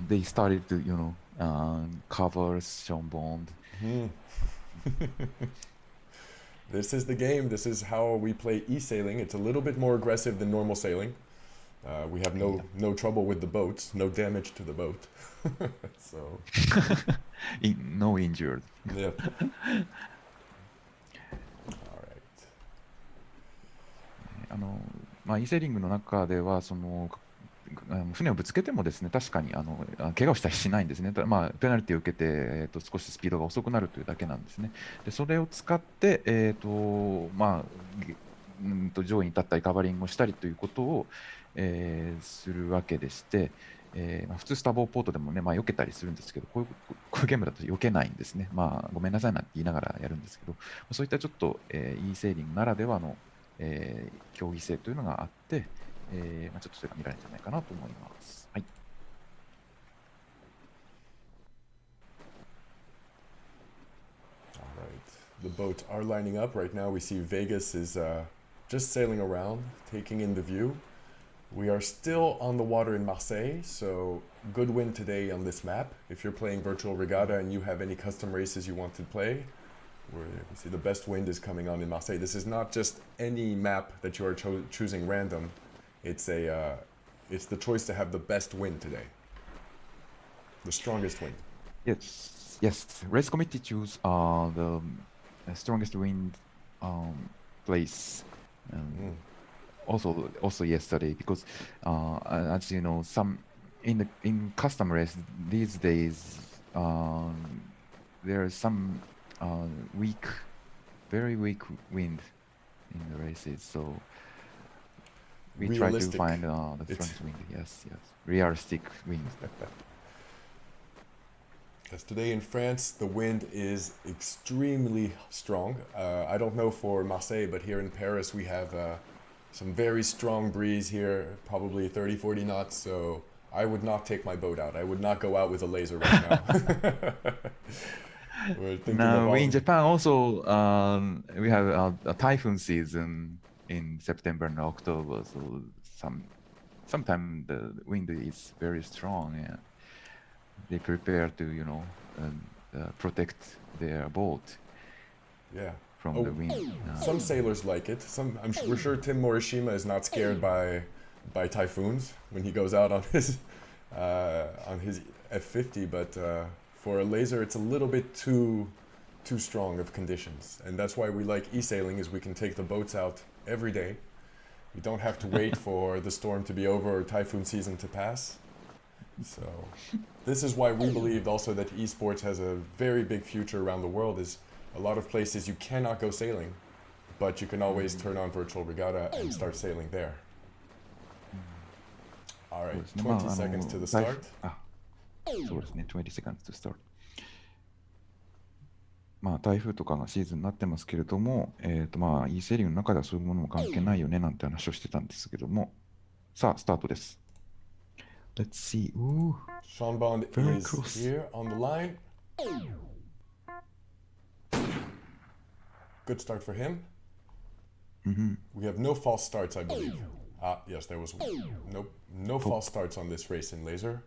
they started to, cover Sean Bond. This is the game. This is how we play eSailing. It's a little bit more aggressive than normal sailing. We have no trouble with the boats, no damage to the boat. So No injured. Yeah. Alright. イーセーリングの中では船をぶつけてもですね、確かに怪我をしたりしないんですね。ペナルティを受けて、少しスピードが遅くなるというだけなんですね。でそれを使って、上位に立ったりカバーリングをしたりということを、するわけでして、普通スターボーポートでもね、避けたりするんですけど、こういうゲームだと避けないんですね。ごめんなさいなんて言いながらやるんですけど、そういったちょっと、イーセーリングならではの、競技性というのがあって、ちょっとそれが見られるんじゃないかなと思います。はい。All right. The boats are lining up. Right now we see Vegas is just sailing around, taking in the view. We are still on the water in Marseille, so good wind today on this map. If you're playing Virtualreagtta and you have any custom races you want to play, we see the best wind is coming on in Marseille. This is not just any map that you are choosing random. It's the choice to have the best wind today, the strongest wind. Yes. Race committee choose the strongest wind place. Also yesterday, because as you know, some in custom race these days there is some very weak wind in the races, so we try to find the strongest wind. Yes, realistic wind. Yes, today in France, the wind is extremely strong. I don't know for Marseille, but here in Paris, we have some very strong breeze here, probably 30, 40 knots. So I would not take my boat out. I would not go out with a laser right now. We're thinking of Now, all. in Japan also, we have a typhoon season in September and October. So sometimes the wind is very strong, and they prepare to, protect their boat Yeah. from Oh, the wind. some sailors like it. We're sure Tim Morishima is not scared by typhoons when he goes out on his F50, but for a laser, it's a little bit too strong of conditions, and that's why we like eSailing, is we can take the boats out every day. We don't have to wait for the storm to be over or typhoon season to pass. So this is why we believed also that esports has a very big future around the world. Is a lot of places you cannot go sailing, but you can always turn on Virtual Regatta and start sailing there. All right, 20 seconds to the start. そうですね、20 seconds to start. まあ、台風とかがシーズンになってますけれども、まあ、eSailing の中ではそういうものも関係ないよねなんて話をしてたんですけども、さあ、スタートです。Let's see. Ooh, Sean Bond very is close. here on the line. Good start for him. We have no false starts, I believe. Ah, yes, there was no false starts on this race in laser.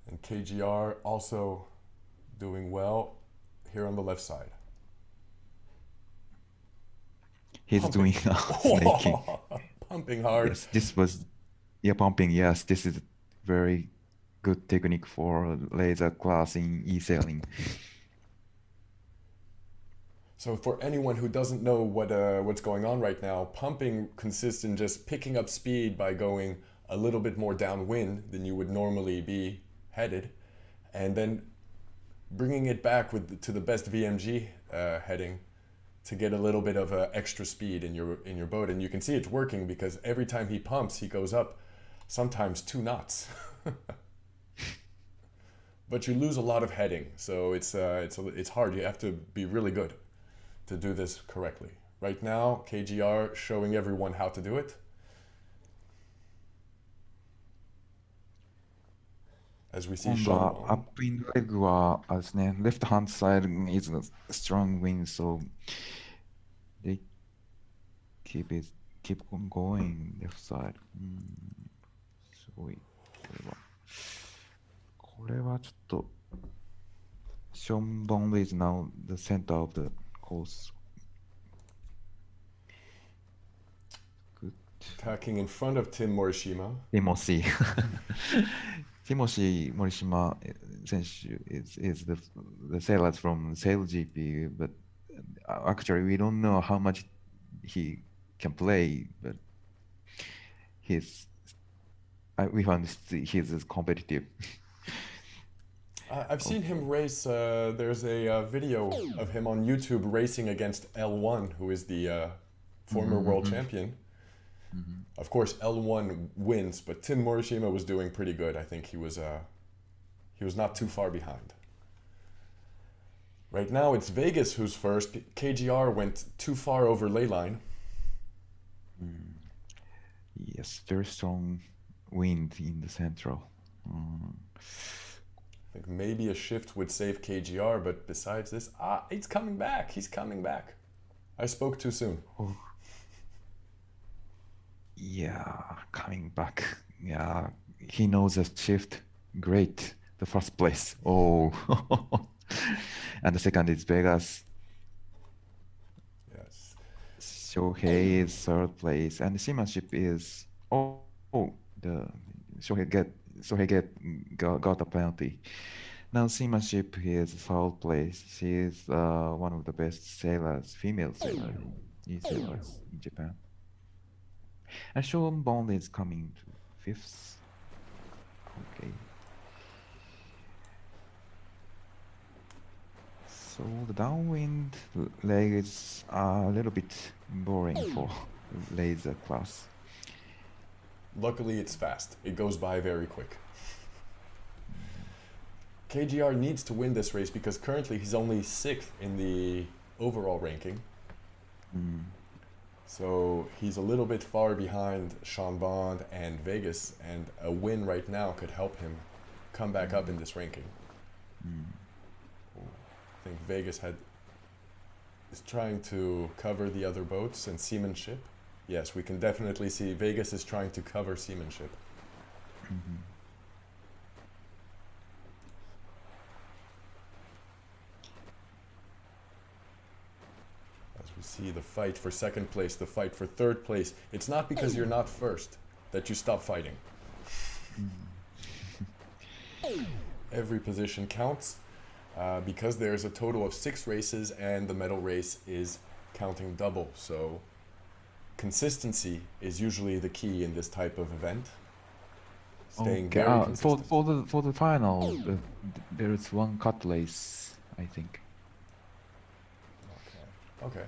And KGR also doing well here on the left side. He's doing snaking. Pumping hard. Yes, this was, pumping. Yes, this is very good technique for laser class in eSailing. So for anyone who doesn't know what's going on right now, pumping consists in just picking up speed by going a little bit more downwind than you would normally be headed, and then bringing it back to the best VMG heading to get a little bit of extra speed in your boat. And you can see it's working, because every time he pumps, he goes up sometimes 2 knots. But you lose a lot of heading, so it's hard. You have to be really good to do this correctly. Right now, KGR showing everyone how to do it. As we see 今度は Sean. アップインレッグはあれですね、left hand side is a strong wind, so they keep on going left side. すごい。これはちょっと、Sean Bond is now the center of the course. Good. Attacking in front of Tim Morishima. Timothy. Timothy Morishima 選手 is the sailor from SailGP, but actually we don't know how much he can play, but we found he's competitive. I've seen him race. There's a video of him on YouTube racing against L1, who is the former world champion. Of course, L1 wins, but Tim Morishima was doing pretty good. I think he was not too far behind. Right now, it's Vegas who's first. KGR went too far over ley line. Yes, very strong wind in the central. I think maybe a shift would save KGR, but besides this, he's coming back. He's coming back. I spoke too soon. Oh. Yeah, coming back. Yeah, he knows the shift. Great. The first place. Oh. And the second is Vegas. Yes. Shohei is third place. And the seamanship is the Shohei got a penalty. Now seamanship is third place. She is one of the best sailors, female sailors in Japan. And Sean Bond is coming to fifth. Okay. So the downwind leg is a little bit boring for laser class. Luckily, it's fast. It goes by very quick. KGR needs to win this race because currently he's only 6th in the overall ranking. So he's a little bit far behind Sean Bond and Vegas, and a win right now could help him come back up in this ranking. I think Vegas is trying to cover the other boats and seamanship. Yes, we can definitely see Vegas is trying to cover seamanship. As we see the fight for second place, the fight for third place, it's not because you're not first that you stop fighting. Every position counts because there's a total of 6 races and the medal race is counting double. So consistency is usually the key in this type of event. Staying very consistent. For the final, there is one cut race, I think. Okay.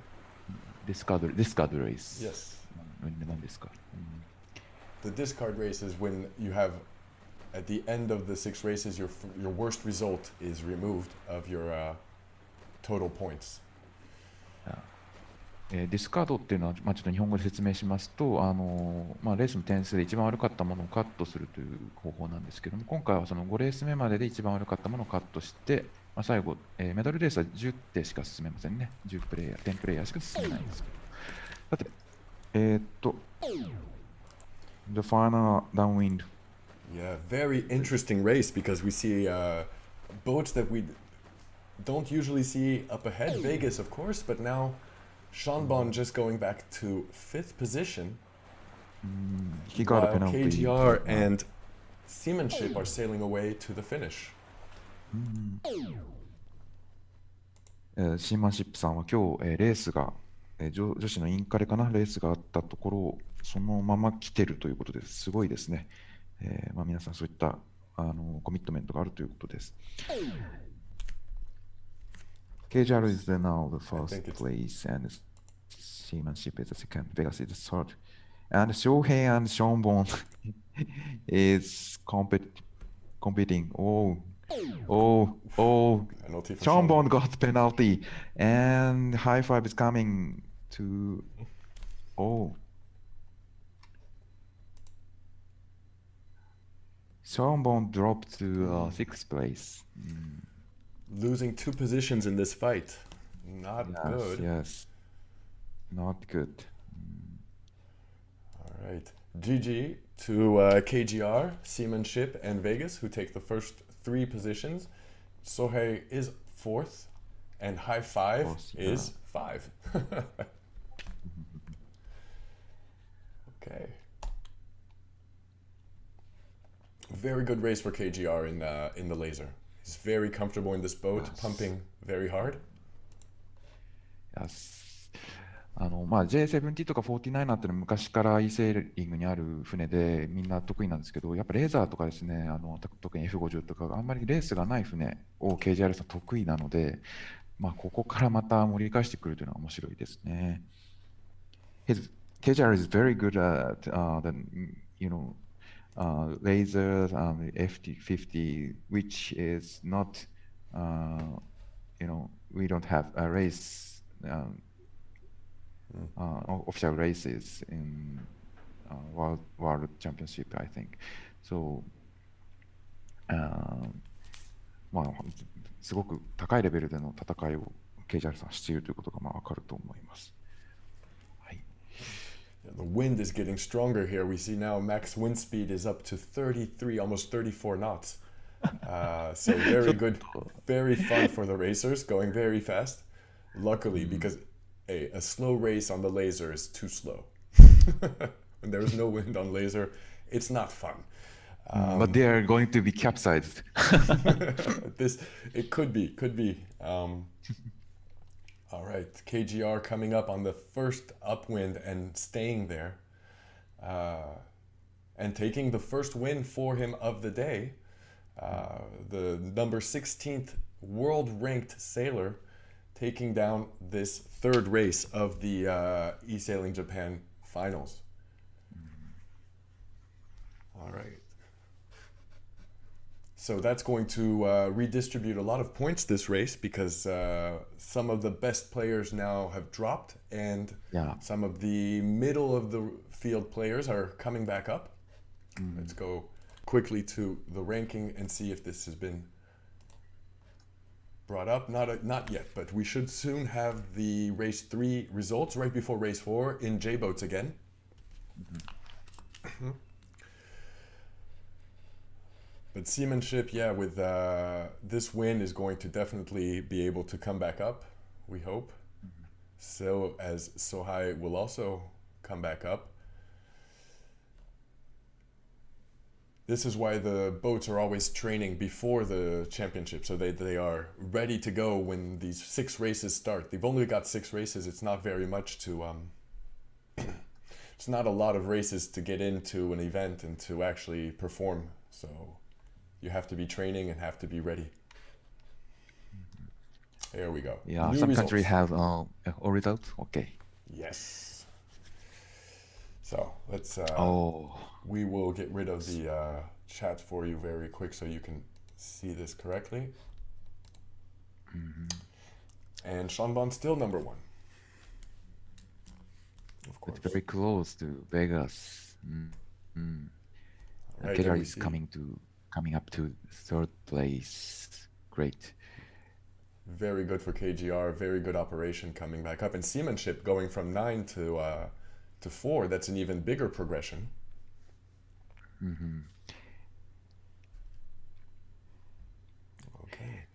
Discard race. Yes. The discard race is when you have, at the end of the 6 races, your worst result is removed of your total points. ディスカードっていうのは、ちょっと日本語で説明しますと、レースの点数で一番悪かったものをカットするという方法なんですけども、今回はその5レース目までで一番悪かったものをカットして、最後、メダルレースは10手しか進めませんね。10プレイヤー、10プレイヤーしか進めないんです。さて、The final downwind. Yeah, very interesting race because we see boats that we don't usually see up ahead. Vegas, of course, but now Sean Bond just going back to 5th position. He got a while penalty. KGR and Seamanship are sailing away to the finish. シーマンシップさんは今日、レースが、女子のインカレかな、レースがあったところをそのまま来てるということです。すごいですね。皆さんそういったコミットメントがあるということです。KGR is now the first place and Seamanship is the second. Vegas is the third. And Shohei and Sean Bond is competing. Sean Bond got penalty and high five is coming to Sean Bond dropped to 6th place. Losing 2 positions in this fight. Not good. Yes. Not good. All right. GG to KGR, Seamanship, and Vegas, who take the first 3 positions. Sohei is 4th, and High Five is 5. Okay. Very good race for KGR in the laser. He's very comfortable in this boat, pumping very hard. Yes. J70 とか49なんてのは昔からイーセーリングにある船でみんな得意なんですけど、やっぱレーザーとかですね、特に F50 とかあんまりレースがない船を KGR さん得意なので、ここからまた盛り返してくるというのは面白いですね。KGR is very good at lasers and F50, which is not, we don't have a race, official races in World Championship, I think. So, すごく高いレベルでの戦いを KGR さんしているということがわかると思います。The wind is getting stronger here. We see now max wind speed is up to 33, almost 34 knots. So very good, very fun for the racers, going very fast. Luckily, because a slow race on the laser is too slow. When there is no wind on laser, it's not fun. But they are going to be capsized. It could be. All right, KGR coming up on the first upwind and staying there, and taking the first win for him of the day. The number 16th world-ranked sailor taking down this third race of the eSailing Japan finals. So that's going to redistribute a lot of points this race because some of the best players now have dropped and Yeah. some of the middle of the field players are coming back up. Let's go quickly to the ranking and see if this has been brought up. Not yet, but we should soon have the race 3 results right before race 4 in J-boats again. But seamanship, yeah, with this win is going to definitely be able to come back up, we hope. So as Sohai will also come back up. This is why the boats are always training before the championship, so they are ready to go when these 6 races start. They've only got 6 races. It's not very much to it's not a lot of races to get into an event and to actually perform. So you have to be training and have to be ready. There we go. Yeah, New some results. country have a result. Okay. Yes. So let's. Oh. We will get rid of the chat for you very quick so you can see this correctly. And Shanbon still number 1. Of course. It's very close to Vegas. Right, KR there we is see. coming up to 3rd place. Great. Very good for KGR. Very good operation coming back up. And seamanship going from 9 to 4. That's an even bigger progression. Okay.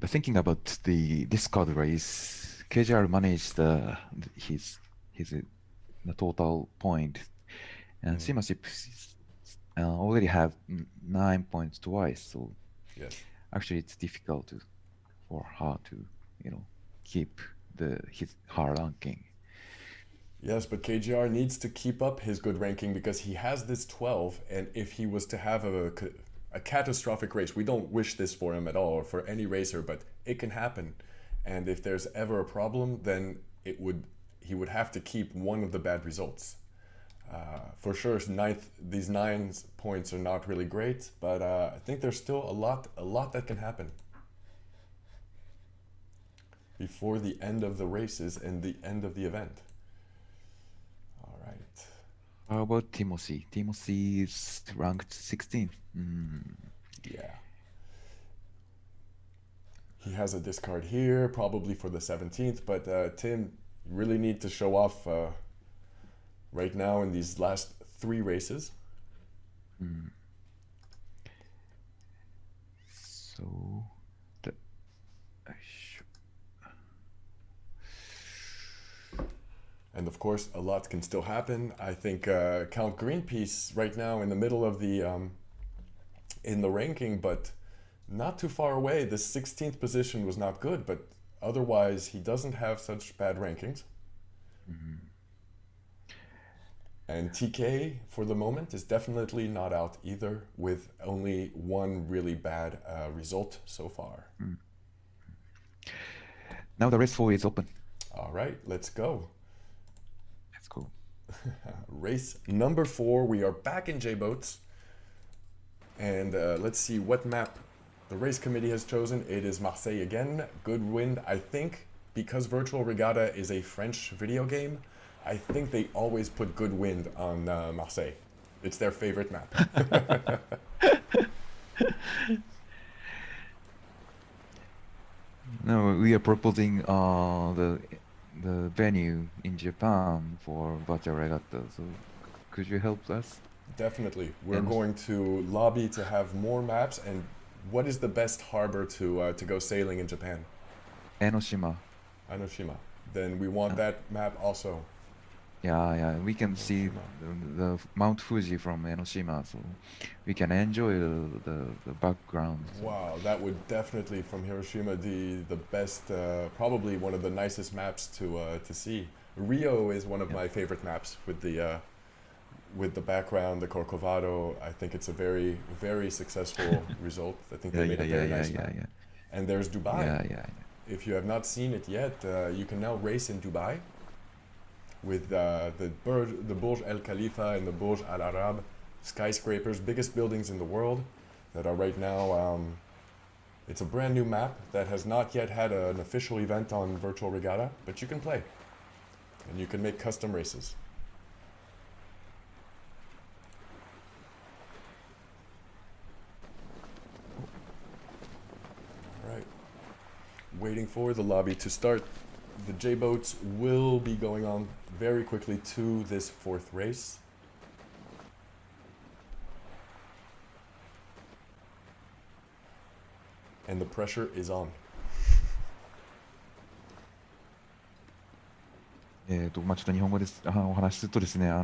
But thinking about the Discord race, KJR managed the total point, and seamanship already have 9 points twice. So Yes. actually, it's difficult for her to keep her ranking. Yes, but KGR needs to keep up his good ranking because he has this 12, and if he was to have a catastrophic race, we don't wish this for him at all or for any racer, but it can happen. And if there's ever a problem, then he would have to keep one of the bad results. For sure, these 9 points are not really great, but I think there's still a lot that can happen before the end of the races and the end of the event. All right. How about Timothy? Timothy is ranked 16th. Yeah. He has a discard here, probably for the 17th, but Tim, you really need to show off right now in these last 3 races. So, and of course, a lot can still happen. I think Count Greenpeace right now in the middle of the in the ranking, but not too far away. The 16th position was not good, but otherwise he doesn't have such bad rankings. And TK for the moment is definitely not out either, with only 1 really bad result so far. Now the race 4 is open. All right, let's go. Let's go. Race number 4, we are back in J-boats. And let's see what map the race committee has chosen. It is Marseille again, good wind. I think because Virtualreagtta is a French video game, I think they always put good wind on Marseille. It's their favorite map. No, we are proposing the venue in Japan for Virtualreagtta. So could you help us? Definitely. We're going to lobby to have more maps. And what is the best harbor to go sailing in Japan? Enoshima. Enoshima. Then we want that map also. Yeah, we can see the Mount Fuji from Enoshima, so we can enjoy the background. Wow, that would definitely, from Hiroshima, be the best, probably one of the nicest maps to see. Rio is one of my favorite maps with the background, the Corcovado. I think it's a very, very successful result. I think they made a very nice map. And there's Dubai. If you have not seen it yet, you can now race in Dubai with the Burj Al Khalifa and the Burj Al Arab skyscrapers, biggest buildings in the world. that are right now. It's a brand new map that has not yet had an official event on Virtualreagtta, but you can play. And you can make custom races. All right. Waiting for the lobby to start. The J-boats will be going on very quickly to this fourth race. And the pressure is on. ちょっと日本語でお話しするとですね、こ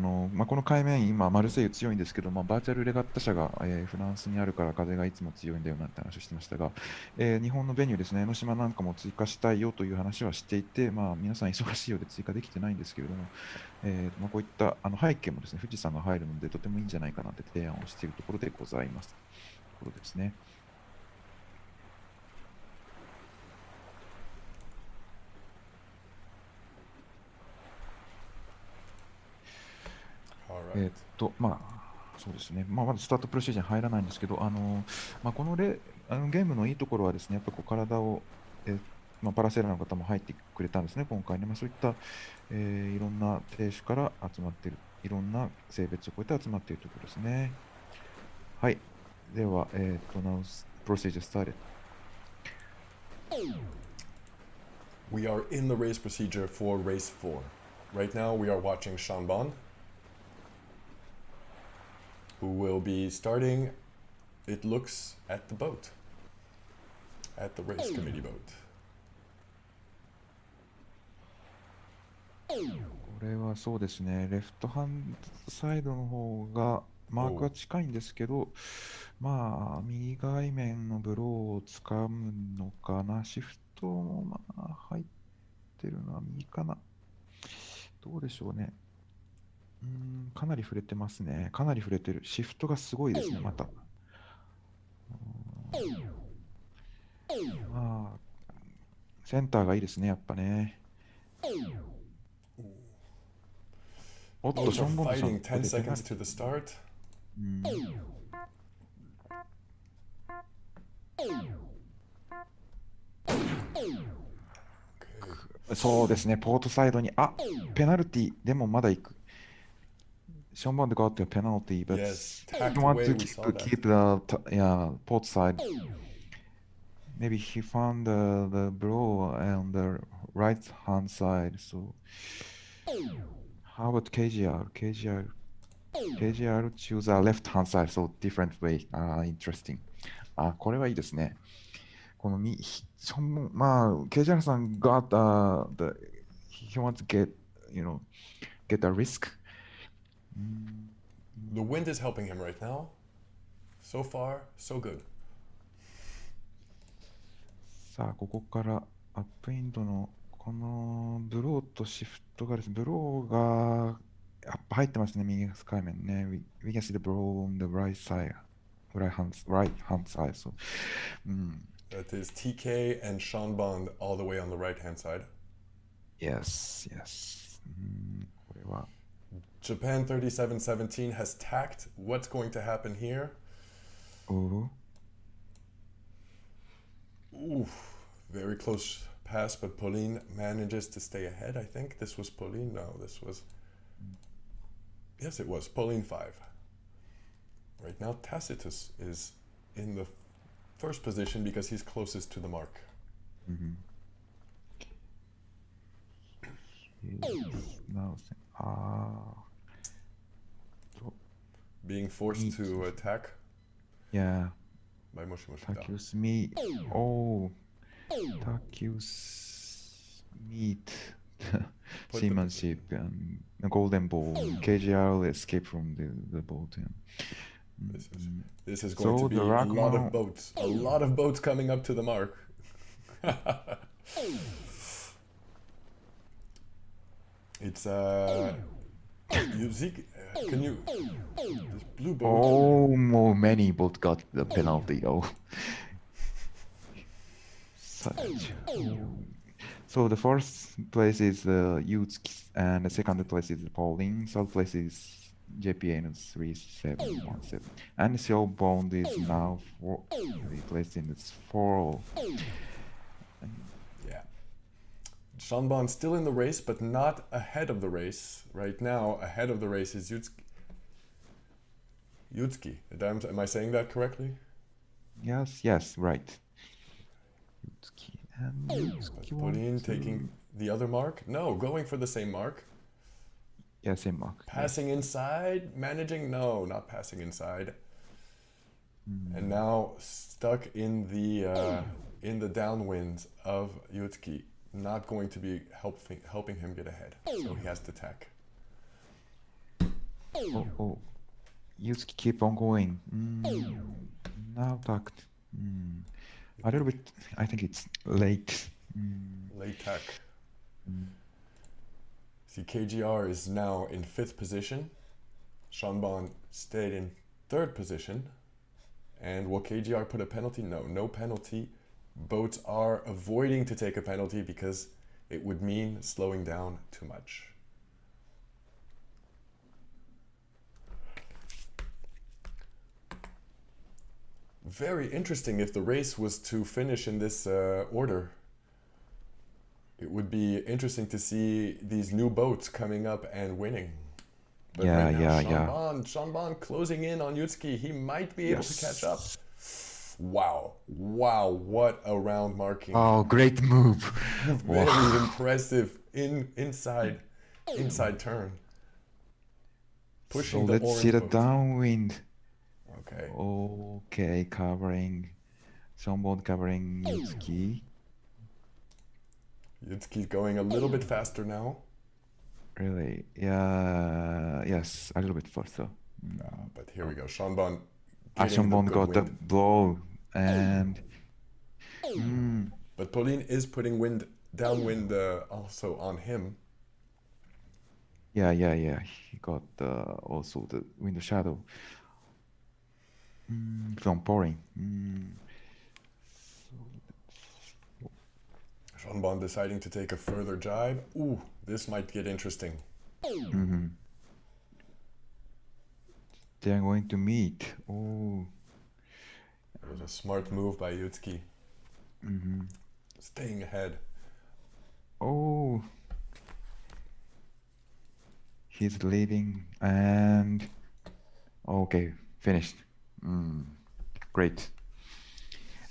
の海面、今、マルセイユ強いんですけど、バーチャルレガッタ社が、フランスにあるから風がいつも強いんだよなんて話をしてましたが、日本のベニューですね、江ノ島なんかも追加したいよという話はしていて、皆さん忙しいようで追加できてないんですけれども、こういった背景もですね、富士山が入るので、とてもいいんじゃないかなって提案をしているところでございます。ところですね。そうですね、まだスタートプロシージャーに入らないんですけど、このゲームのいいところはですね、やっぱり体を、パラセーラーの方も入ってくれたんですね、今回ね。そういった、いろんな亭主から集まっている、いろんな性別を超えて集まっているところですね。はい。では、now procedure started. We are in the race procedure for race 4. Right now we are watching Sean Bond, who will be starting, it looks, at the boat, at the race committee boat. これはそうですね、レフトハンドサイドの方がマークは近いんですけど、右外面のブローをつかむのかな、シフトも入ってるのは右かな、どうでしょうね。かなり触れてますね。かなり触れてる。シフトがすごいですね、また。センターがいいですね、やっぱね。おっと、ショーンボンドさん。Fighting 10 seconds to the start. そうですね、ポートサイドに、ペナルティ、でもまだ行く。ショーンボンド got a penalty, but he wants to keep the port side. Maybe he found the blow on the right hand side. So how about KGR? KGR choose a left hand side, so different way. Interesting. これはいいですね。このKGR さん got he wants to get a risk. The wind is helping him right now. So far, so good. さあ、ここからアップインドのこのブローとシフトがですね、ブローが入ってますね、右海面ね。We can see the blow on the right side, right hand side. So, That is TK and Sean Bond all the way on the right hand side. Yes. これは。Japan 3717 has tacked. What's going to happen here? Ooh, very close pass, but Pauline manages to stay ahead, I think. This was Pauline? No, this was... Yes, it was Pauline 5. Right now, Tacitus is in the first position because he's closest to the mark. Being forced to attack. Yeah. By Moshi Takius meet. Takius meet seamanship and a golden ball. KGR escape from the boat. This is going to be a lot of boats. A lot of boats coming up to the mark. It's can you this blue boat? Many boats got the penalty though. So the first place is Yuts and the second place is Pauline. Third place is JPN 3717. And Bond is now replaced in its 4. Yeah. Shanbon still in the race, but not ahead of the race. Right now, ahead of the race is Yutsuki. Am I saying that correctly? Yes, right. Yutsuki. And Yutsuki Pauline taking the other mark? No, going for the same mark. Yeah, same mark. Passing inside, managing? No, not passing inside. And now stuck in the downwind of Yutsuki, not going to be helping him get ahead. So he has to tack. Oh. Yutsuki keep on going. Now tacked. A little bit, I think it's late. Late tack. See, KGR is now in 5th position. Shanbon stayed in 3rd position. And will KGR put a penalty? No, no penalty. Boats are avoiding to take a penalty because it would mean slowing down too much. Very interesting if the race was to finish in this order. It would be interesting to see these new boats coming up and winning. But right now, Shanbon closing in on Yutsuki. He might be able to catch up. Wow, what a round marking. Oh, great move. Very impressive inside turn. Pushing so the let's orange see the boat. downwind. Okay, covering Shanbon covering Yutsuki. Yutsuki's going a little bit faster now. Really? Yeah, yes, a little bit faster. But here we go. Shanbon got the blow and but Pauline is putting downwind also on him. Yeah. He got also the wind shadow from pouring. Shanbon deciding to take a further jibe. Ooh, this might get interesting. They're going to meet. Oh. It was a smart move by Yutsuki. Staying ahead. Oh. He's leading and okay, finished. Great.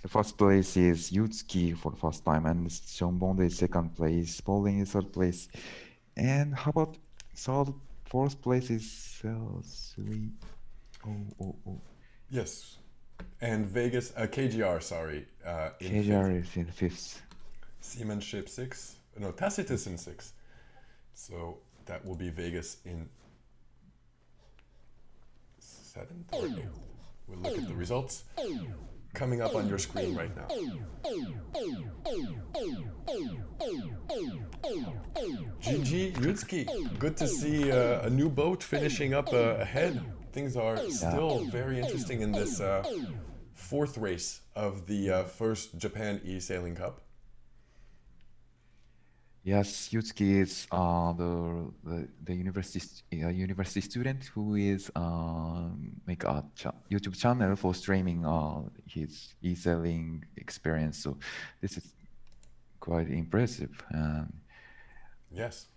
The first place is Yutsuki for the first time, and Shanbon is 2nd place. Pauline is 3rd place. And how about 4th place is 3. Oh. Yes. And Vegas, KGR, sorry. KGR is in 5th. Seamanship 6. No, Tacitus in 6th. So that will be Vegas in 7th or 8th. We'll look at the results coming up on your screen right now. GG Yutsuki. Good to see a new boat finishing up ahead. Things are still very interesting in this 4th race of the first Japan eSailing Cup. Yes, Yutsuki is the university student who is make a YouTube channel for streaming his eSailing experience. So this is quite impressive. Yes.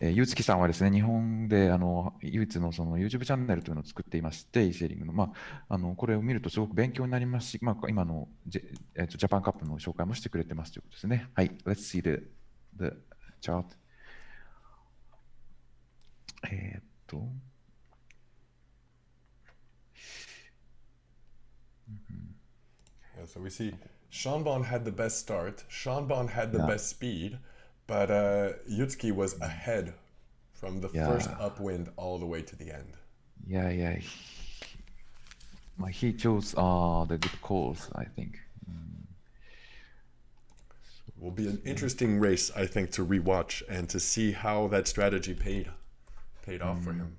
ゆうつきさんはですね、日本で唯一のその YouTube チャンネルというのを作っていまして、eSailing の、これを見るとすごく勉強になりますし、今のジャパンカップの紹介もしてくれてますということですね。はい、Let's see the chart. So we see Shanbon had the best start, Shanbon had the best speed, but Yutsuki was ahead from the first upwind all the way to the end. Yeah. He chose the good course, I think. Will be an interesting race, I think, to rewatch and to see how that strategy paid off for him.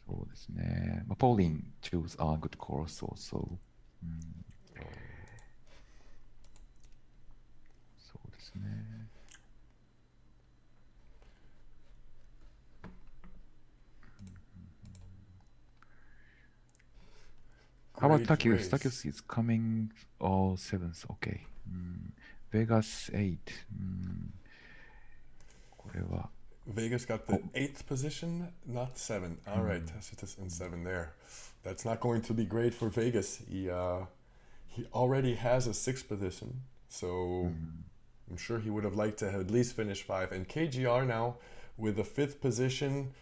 そうですね。Pauline chose a good course also. そうですね。How about Great Takius? race. Takius is coming seventh. Okay. Vegas 8. これは Vegas got the 8th position, not 7. All right, Tacitus in 7 there. That's not going to be great for Vegas. He already has a 6th position, so I'm sure he would have liked to have at least finished 5. And KGR now with a 5th position,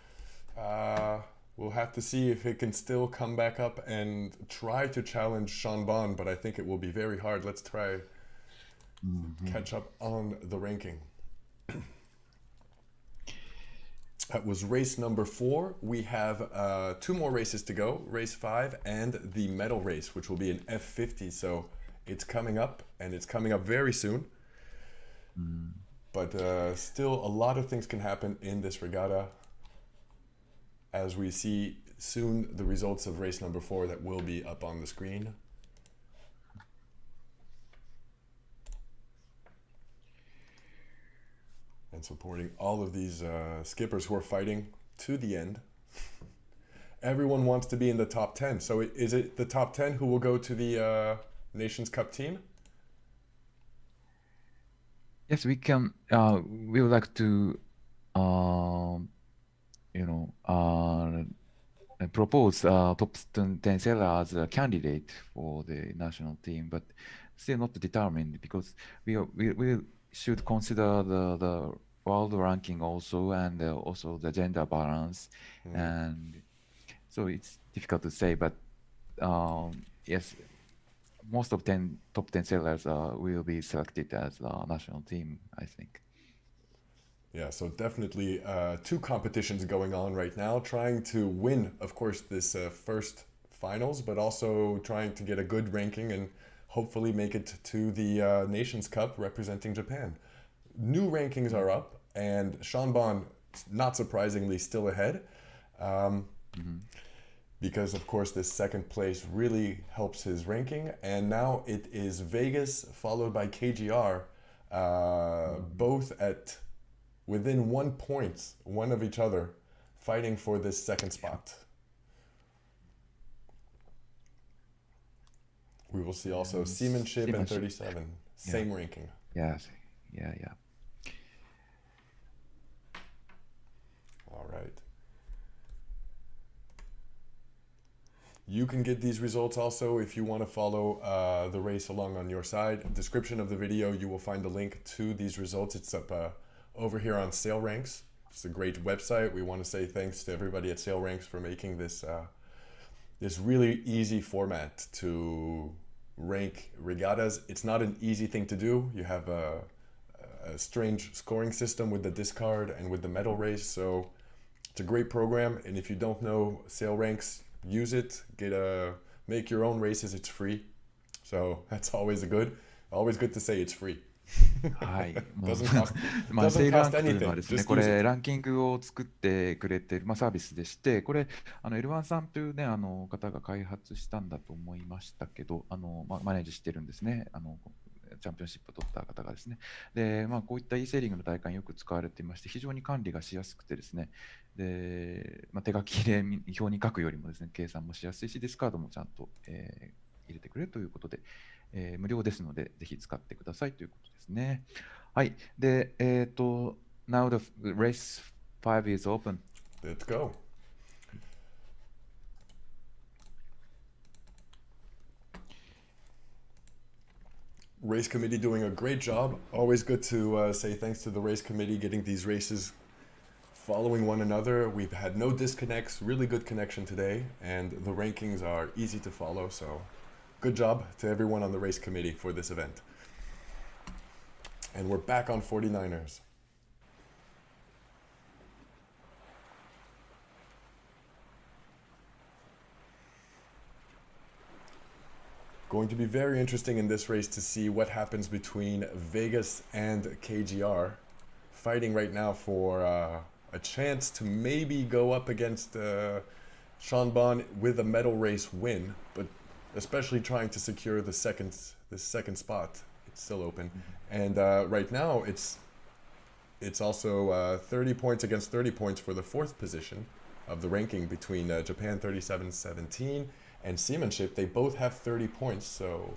we'll have to see if it can still come back up and try to challenge Sean Bond, but I think it will be very hard. Let's try catch up on the ranking. That was race number 4. We have 2 more races to go, race 5 and the medal race, which will be an F50. So it's coming up, and it's coming up very soon. But still a lot of things can happen in this regatta, as we see soon the results of race number 4 that will be up on the screen. And supporting all of these skippers who are fighting to the end. Everyone wants to be in the top 10. So is it the top 10 who will go to the Nations Cup team? Yes, we can. We would like to, propose top 10 sailor as a candidate for the national team, but still not determined, because we should consider the world ranking also, and also the gender balance, and so it's difficult to say. But yes, most of top 10 sailors will be selected as a national team, I think. Yeah, so definitely 2 competitions going on right now, trying to win, of course, this first finals, but also trying to get a good ranking and hopefully make it to the Nations Cup representing Japan. New rankings are up, and Sean Bond, not surprisingly, still ahead. Because, of course, this 2nd place really helps his ranking. And now it is Vegas, followed by KGR, both at within 1 point, one of each other, fighting for this 2nd spot. We will see also Seamanship and 37, same ranking. Yes, yeah. All right. You can get these results also if you want to follow the race along on your side. Description of the video, you will find a link to these results. It's up over here on Sailranks. It's a great website. We want to say thanks to everybody at Sailranks for making this this really easy format to rank regattas. It's not an easy thing to do. You have a strange scoring system with the discard and with the medal race. So it's a great program. And if you don't know Sailranks, use it. Make your own races. It's free. So that's always good to say it's free. はい。Doesn't cost セイラン doesn't クという cost のはですね、 anything. こ Just use れ it. ランキングを作ってくれている、サービスでして、これL1さんというね、方が開発したんだと思いましたけど、マネージしてるんですね。チャンピオンシップを取った方がですね。で、こういったeセーリングの大会によく使われていまして、非常に管理がしやすくてですね、で、手書きで表に書くよりもですね、計算もしやすいし、ディスカードもちゃんと、入れてくれるということで、無料ですので、ぜひ使ってくださいということですね。はい。で、now the race 5 is open. Let's go. Race committee doing a great job. Always good to say thanks to the race committee getting these races following one another. We've had no disconnects, really good connection today, and the rankings are easy to follow. So good job to everyone on the race committee for this event. And we're back on 49ers. Going to be very interesting in this race to see what happens between Vegas and KGR, fighting right now for a chance to maybe go up against Sean Bond with a medal race win, but especially trying to secure the second spot. It's still open, and right now it's also 30 points against 30 points for the 4th position. of the ranking between Japan 37-17 and Seamanship. They both have 30 points, so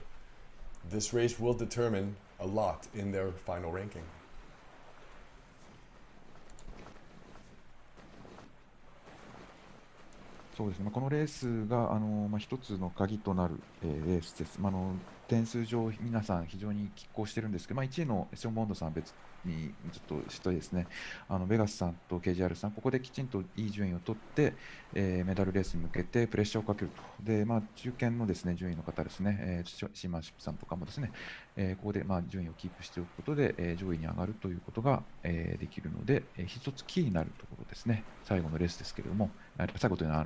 this race will determine a lot in their final ranking. そうですね、このレースが一つの鍵となる、レースです。点数上、皆さん非常に拮抗してるんですけど、1位のショーン・ボンドさんは別にちょっとしてですね、ベガスさんと KJR さん、ここできちんといい順位を取って、メダルレースに向けてプレッシャーをかけると。で、中堅のですね、順位の方ですね、シーマンシップさんとかもですね、ここで順位をキープしておくことで、上位に上がるということが、できるので、一つキーになるところですね。最後のレースですけれども、最後というのは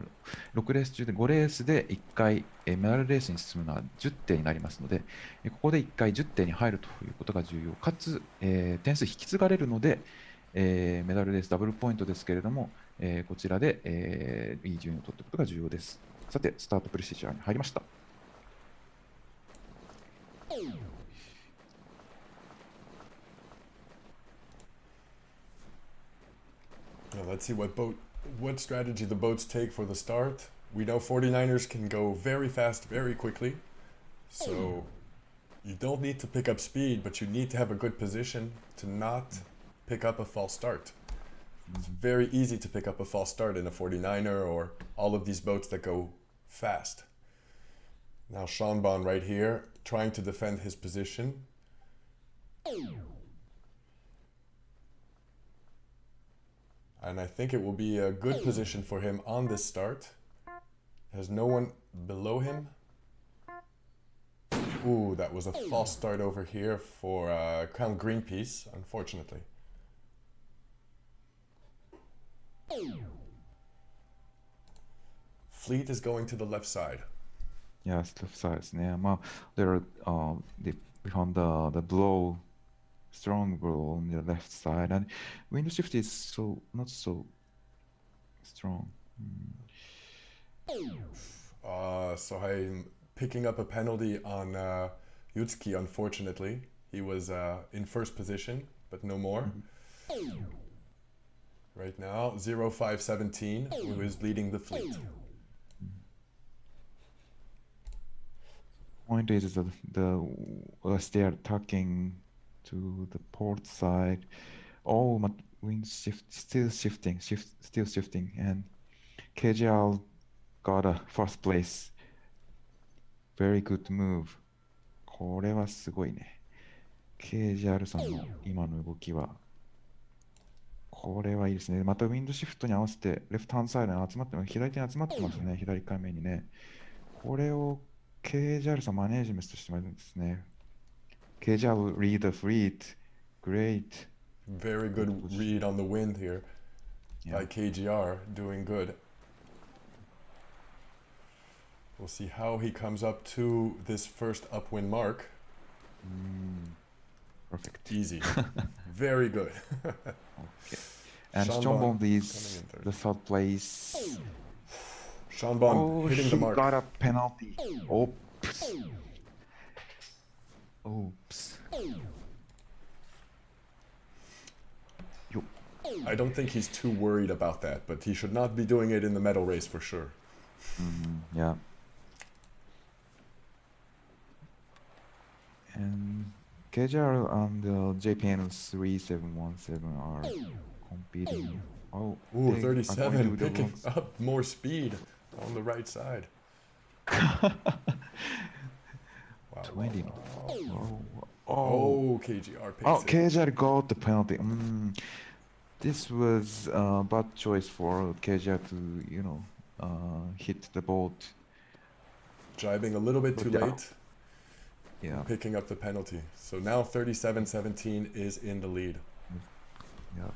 6レース中で5レースで1回、メダルレースに進むのは10点になりますので、ここで1回10点に入るということが重要、かつ、点数引き継がれるので、メダルレースダブルポイントですけれども、こちらで、いい順位を取っていくことが重要です。さて、スタートプロシージャーに入りました。Now let's see what strategy the boats take for the start. We know 49ers can go very fast, very quickly. So you don't need to pick up speed, but you need to have a good position to not pick up a false start. It's very easy to pick up a false start in a 49er or all of these boats that go fast. Now Sean Bon right here, trying to defend his position. And I think it will be a good position for him on this start. Has no one below him. Ooh, that was a false start over here for Crown Greenpeace, unfortunately. Fleet is going to the left side. Yes, left side ですね。there are, we found the blow, strong blow on the left side, and wind shift is not so strong. So I'm picking up a penalty on Yutsuki, unfortunately. He was in first position, but no more. Right now, 0517, who is leading the fleet. Point is as they are tucking to the port side. Oh, but wind shift still shifting, and KJR got a first place. Very good move. これはすごいね。KJR さんの今の動きは、これはいいですね。またウィンドシフトに合わせてレフトハンドサイドに集まってます。左手に集まってますね。左回目にね。これを KJR さんマネージメントしてますですね。KJR will read the fleet. Great. Very good read on the wind here by KGR, doing good. We'll see how he comes up to this first upwind mark. Perfect. Easy. Very good. Okay. And Sean Bond is the third place. Sean Bond hitting the mark. He got a penalty. Oops. Oops. I don't think he's too worried about that, but he should not be doing it in the medal race for sure. Yeah. And KJR and JPN 3717 are competing. Oh, ooh, 37 picking up more speed on the right side. Wow, 20. wow. Oh, KGR picks oh, it. KJR got the penalty. This was a bad choice for KJR to, hit the boat. Jibing a little bit too late. Yeah. Picking up the penalty. So now 37-17 is in the lead. Yeah.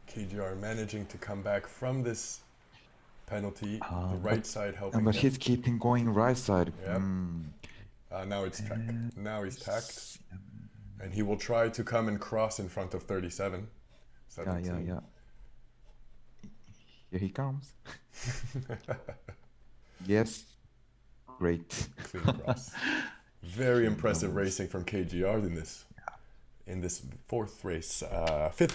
KGR managing to come back from this penalty. The right side helping But him. he's keeping going right side. Yep. Now it's tacked. Now he's tacked. And he will try to come and cross in front of 37. 17. Yeah. Here he comes. Yes. Great. Clean cross. Very impressive racing from KGR in this fifth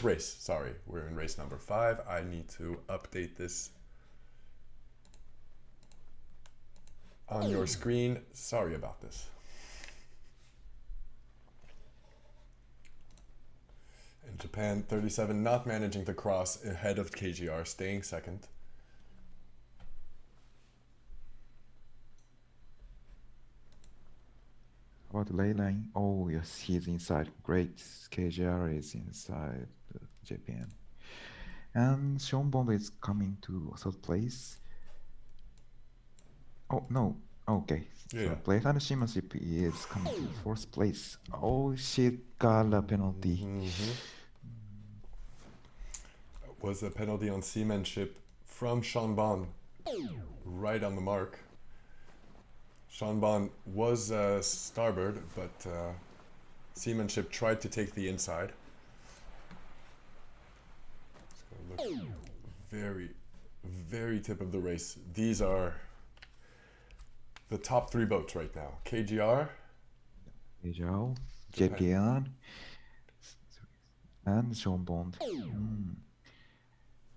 race. Sorry, we're in race number 5. I need to update this on your screen. Sorry about this. In Japan, 37 not managing to cross ahead of KGR, staying second. About ley line? Oh, yes, he's inside. Great. KJR is inside Japan. And Sean Bond is coming to third place. Oh, no. Okay. Third place. And Shimanship is coming to fourth place. Oh, she got a penalty. Was a penalty on seamanship from Sean Bond. Right on the mark. Sean Bond was starboard, but seamanship tried to take the inside. It's gonna look very, very tip of the race. These are the top 3 boats right now. KGR, JPN, and Sean Bond.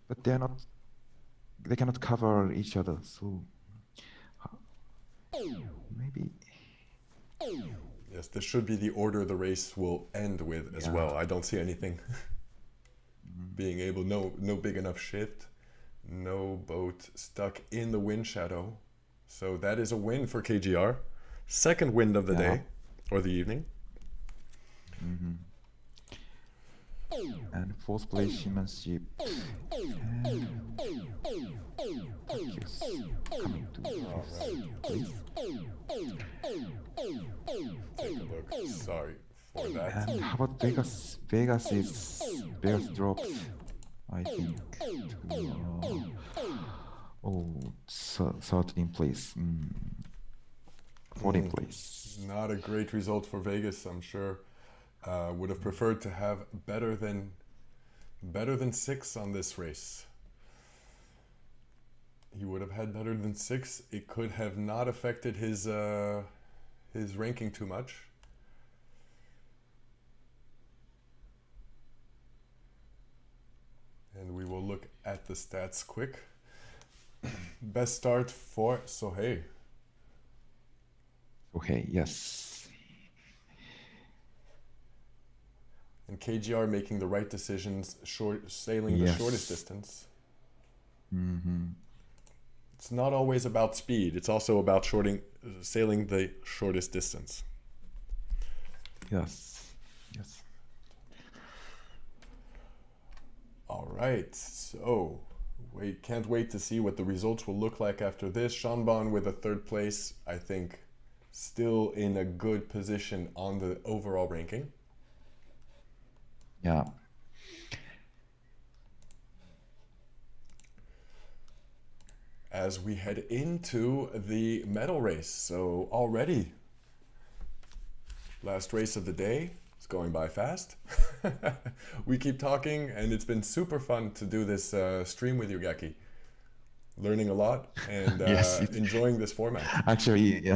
But they cannot cover each other, so maybe. Yes, this should be the order the race will end with as well. I don't see anything being able, no big enough shift, no boat stuck in the wind shadow. So that is a win for KGR. Second win of the day or the evening. And fourth place Shimanship. Coming to fifth place. Take a look. Sorry for that. And how about Vegas? Vegas dropped, I think, to 13th place. 14th place. Not a great result for Vegas, I'm sure. Would have preferred to have better than 6 on this race. He would have had better than 6. It could have not affected his ranking too much. And we will look at the stats quick. Best start for Sohei. Okay, yes. And KGR making the right decisions, sailing the shortest distance. It's not always about speed. It's also about sailing the shortest distance. Yes. All right. So, can't wait to see what the results will look like after this. Sean Bond with a 3rd place, I think, still in a good position on the overall ranking. Yeah. As we head into the medal race. So already, last race of the day. It's going by fast. We keep talking, and it's been super fun to do this stream with you, Gaki. Learning a lot and enjoying this format. Actually,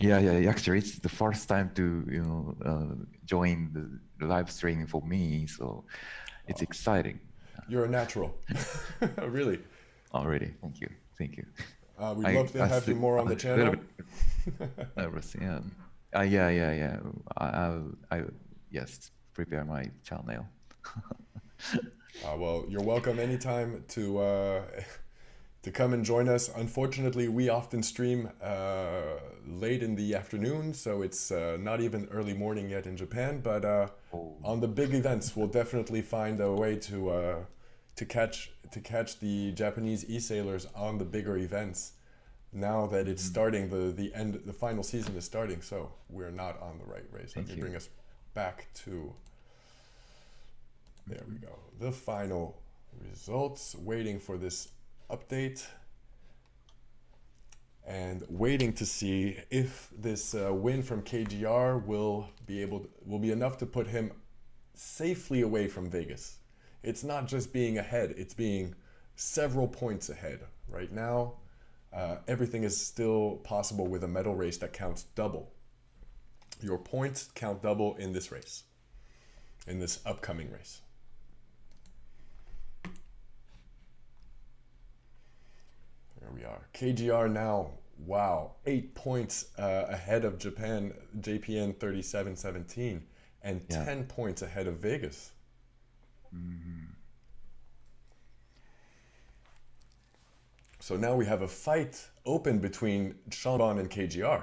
Actually, it's the first time to join the live streaming for me, so it's exciting. You're a natural, really. Oh, really? Thank you. We'd love to have you more on the channel. Nervous, yeah. Yes, prepare my channel. Well, you're welcome anytime to come and join us. Unfortunately, we often stream late in the afternoon, so it's not even early morning yet in Japan. But on the big events, we'll definitely find a way to catch the Japanese e-sailors on the bigger events. Now that it's starting, the final season is starting, so we're not on the right race. Let me bring us back to, there we go, the final results, waiting for this update and waiting to see if this win from KGR will be enough to put him safely away from Vegas. It's not just being ahead, it's being several points ahead. Right now, everything is still possible with a medal race that counts double. Your points count double in this race, in this upcoming race. There we are. KGR now, wow, 8 points ahead of Japan, JPN 37-17, and 10 points ahead of Vegas. So now we have a fight open between Sean and KGR.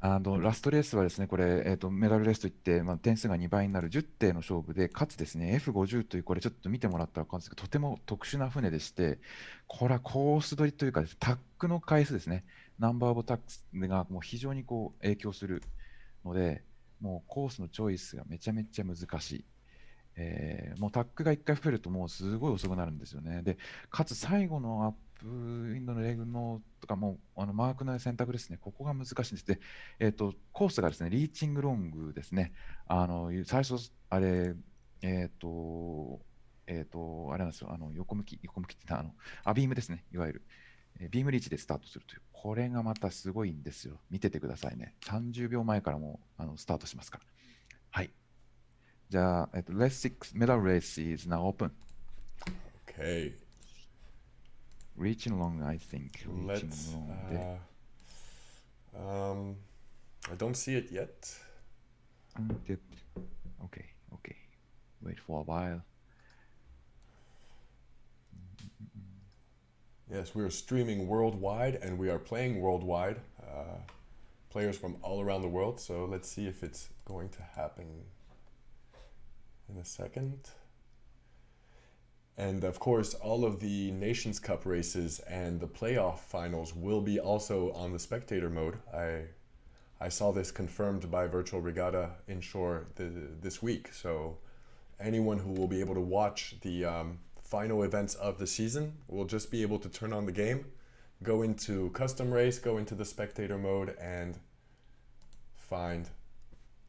ラストレースはですね、これ、メダルレースといって、点数が2倍になる10艇の勝負で、かつですね、F50 という、これちょっと見てもらったら分かるんですけど、とても特殊な船でして、これはコース取りというか、タックの回数ですね、ナンバーオブタックスがもう非常に影響するので、もうコースのチョイスがめちゃめちゃ難しい。もうタックが1回増えるともうすごい遅くなるんですよね。で、かつ最後のアップウィンドのレグのとかもマークの選択ですね。ここが難しいんです。で、コースがですね、リーチングロングですね。最初、あれ、あれなんですよ、横向きってビームですね、いわゆる。ビームリーチでスタートするという。これがまたすごいんですよ。見ててくださいね。30秒前からもうスタートしますから。はい。じゃあ、Race 6 medal race is now open. Okay. Reaching long, I think. Let's. I don't see it yet. Okay. Wait for a while. Yes, we are streaming worldwide and we are playing worldwide. Players from all around the world. So let's see if it's going to happen in a second. And of course, all of the Nations Cup races and the playoff finals will be also on the spectator mode. I saw this confirmed by Virtualreagtta Inshore this week. So anyone who will be able to watch the final events of the season will just be able to turn on the game, go into custom race, go into the spectator mode, and find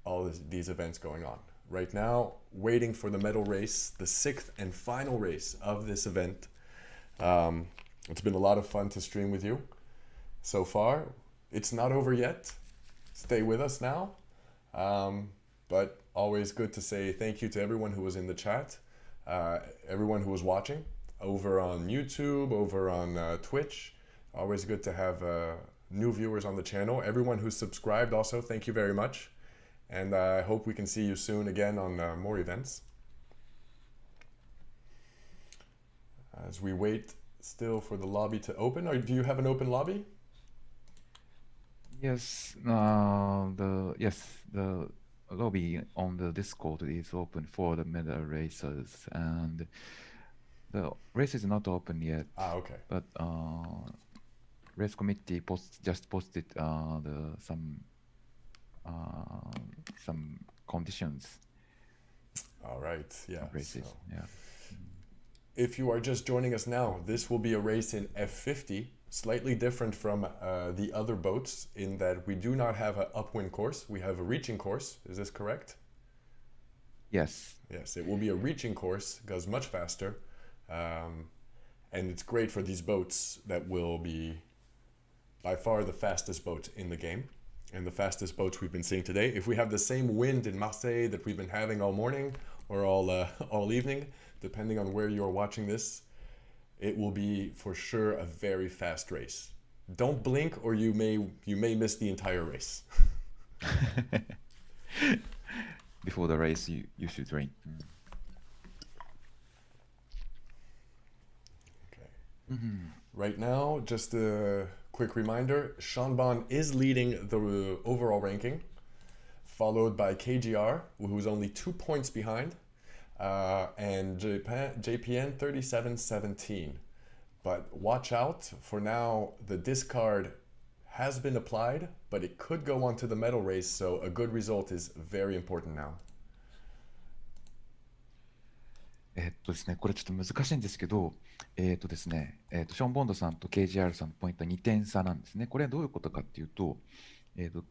all these events going on. Right now, waiting for the medal race, the 6th and final race of this event. It's been a lot of fun to stream with you so far. It's not over yet. Stay with us now. But always good to say thank you to everyone who was in the chat, everyone who was watching over on YouTube, over on Twitch. Always good to have new viewers on the channel. Everyone who's subscribed also, thank you very much. And I hope we can see you soon again on more events. As we wait still for the lobby to open, or do you have an open lobby? Yes, the lobby on the Discord is open for the medal races, and the race is not open yet. Okay. But race committee just posted some conditions. All right, yeah. Races, so. yeah. If you are just joining us now, this will be a race in F50, slightly different from the other boats in that we do not have an upwind course. We have a reaching course. Is this correct? Yes. Yes, it will be a reaching course, goes much faster. And it's great for these boats that will be by far the fastest boat in the game. And the fastest boats we've been seeing today. If we have the same wind in Marseille that we've been having all morning or all evening, depending on where you're watching this, it will be for sure a very fast race. Don't blink or you may miss the entire race. Before the race, you should train. Okay. Right now, just a quick reminder, Sean is leading the overall ranking, followed by KGR, who's only 2 points behind, and JPN 37-17. But watch out, for now the discard has been applied, but it could go on to the medal race, so a good result is very important now. ですね、これちょっと難しいんですけど、ですね、ショーン・ボンドさんと KGR さんのポイントは2点差なんですね。これはどういうことかっていうと、普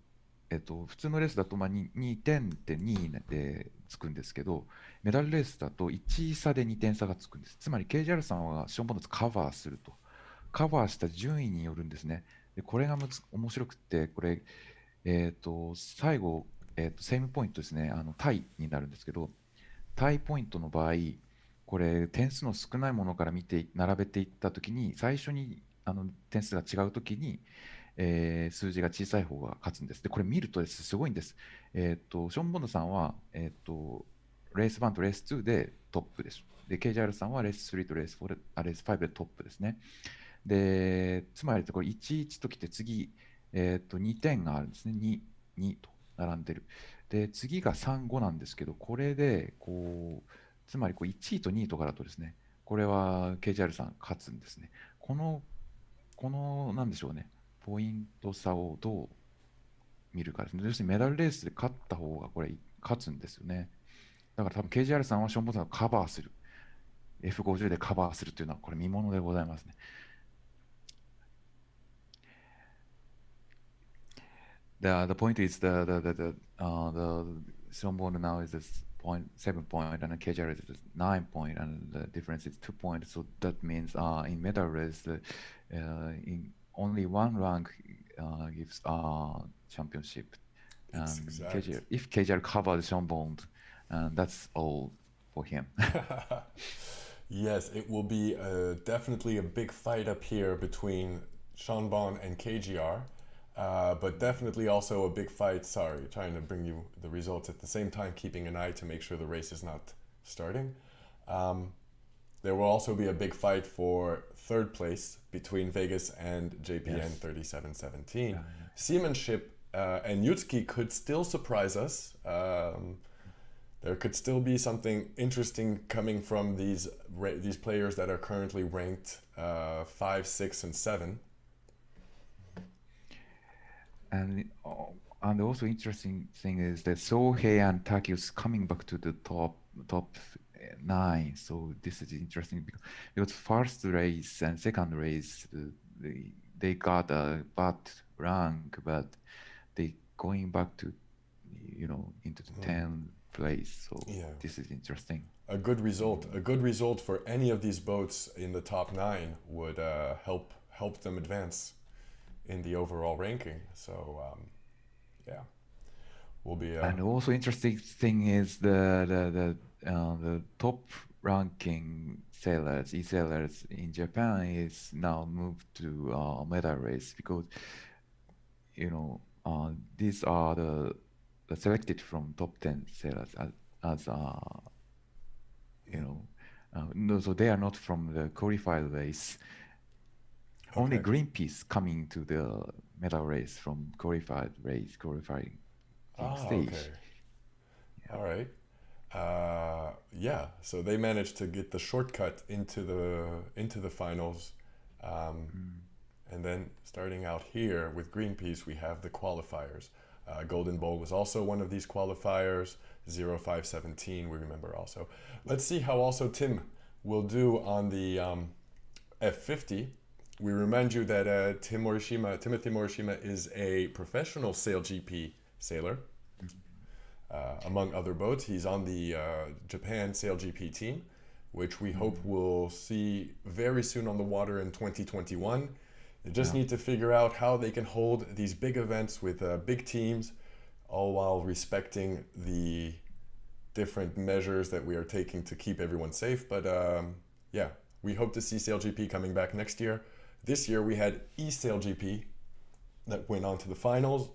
通のレースだと2点って2位でつくんですけど、メダルレースだと1位差で2点差がつくんです。つまり KGR さんはショーン・ボンドとカバーすると。カバーした順位によるんですね。で、これが面白くて、これ、最後、セームポイントですね、タイになるんですけど、タイポイントの場合、これ、点数の少ないものから並べていったときに、最初に点数が違うときに、数字が小さい方が勝つんです。で、これ見るとですすごいんです。ショーン・ボンドさんは、レース1とレース2でトップです。で、KJR さんはレース3とレース4レース5でトップですね。で、つまりこれ11ときて次、2点があるんですね。2と並んでる。で、次が3、5なんですけど、これで、つまり1位と2位とかだとですね、これは KJR さん勝つんですね。なんでしょうね、ポイント差をどう見るかですね。要するにメダルレースで勝った方がこれ勝つんですよね。だから多分 KJR さんはショーン・ボンドさんをカバーする。F50 でカバーするというのはこれ見ものでございますね。The point is the Sean now is this point 7 point and KJR is 9 point and the difference is 2 points. So that means in medal race in only one rank gives championship. It's exact. If KJR covers Sean Bond, that's all for him. Yes, it will be definitely a big fight up here between Sean Bon and KGR. But definitely also a big fight. Sorry, trying to bring you the results at the same time, keeping an eye to make sure the race is not starting. There will also be a big fight for third place between Vegas and JPN 3717. Seamanship and Yutski could still surprise us. There could still be something interesting coming from these players that are currently ranked 5, 6, and 7. And also interesting thing is that Sohei and Takius coming back to the top 9. So this is interesting because first race and second race they got a bad rank, but they going back to into the 10th place. So this is interesting. A good result for any of these boats in the top 9 would help them advance in the overall ranking. So will be. And also interesting thing is the top ranking sailors, e-sailors in Japan is now moved to medal race because these are the selected from top 10 sailors as no, so they are not from the qualified race. Only Greenpeace coming to the medal race from qualifying stage. Okay. Yeah. All right. So they managed to get the shortcut into the finals. And then starting out here with Greenpeace, we have the qualifiers. Golden Bowl was also one of these qualifiers. 0517, we remember also. Let's see how also Tim will do on the F50. We remind you that Timothy Morishima is a professional SailGP sailor. Among other boats, he's on the Japan SailGP team, which we hope we'll see very soon on the water in 2021. They just need to figure out how they can hold these big events with big teams, all while respecting the different measures that we are taking to keep everyone safe. But we hope to see SailGP coming back next year. This year we had eSailGP that went on to the finals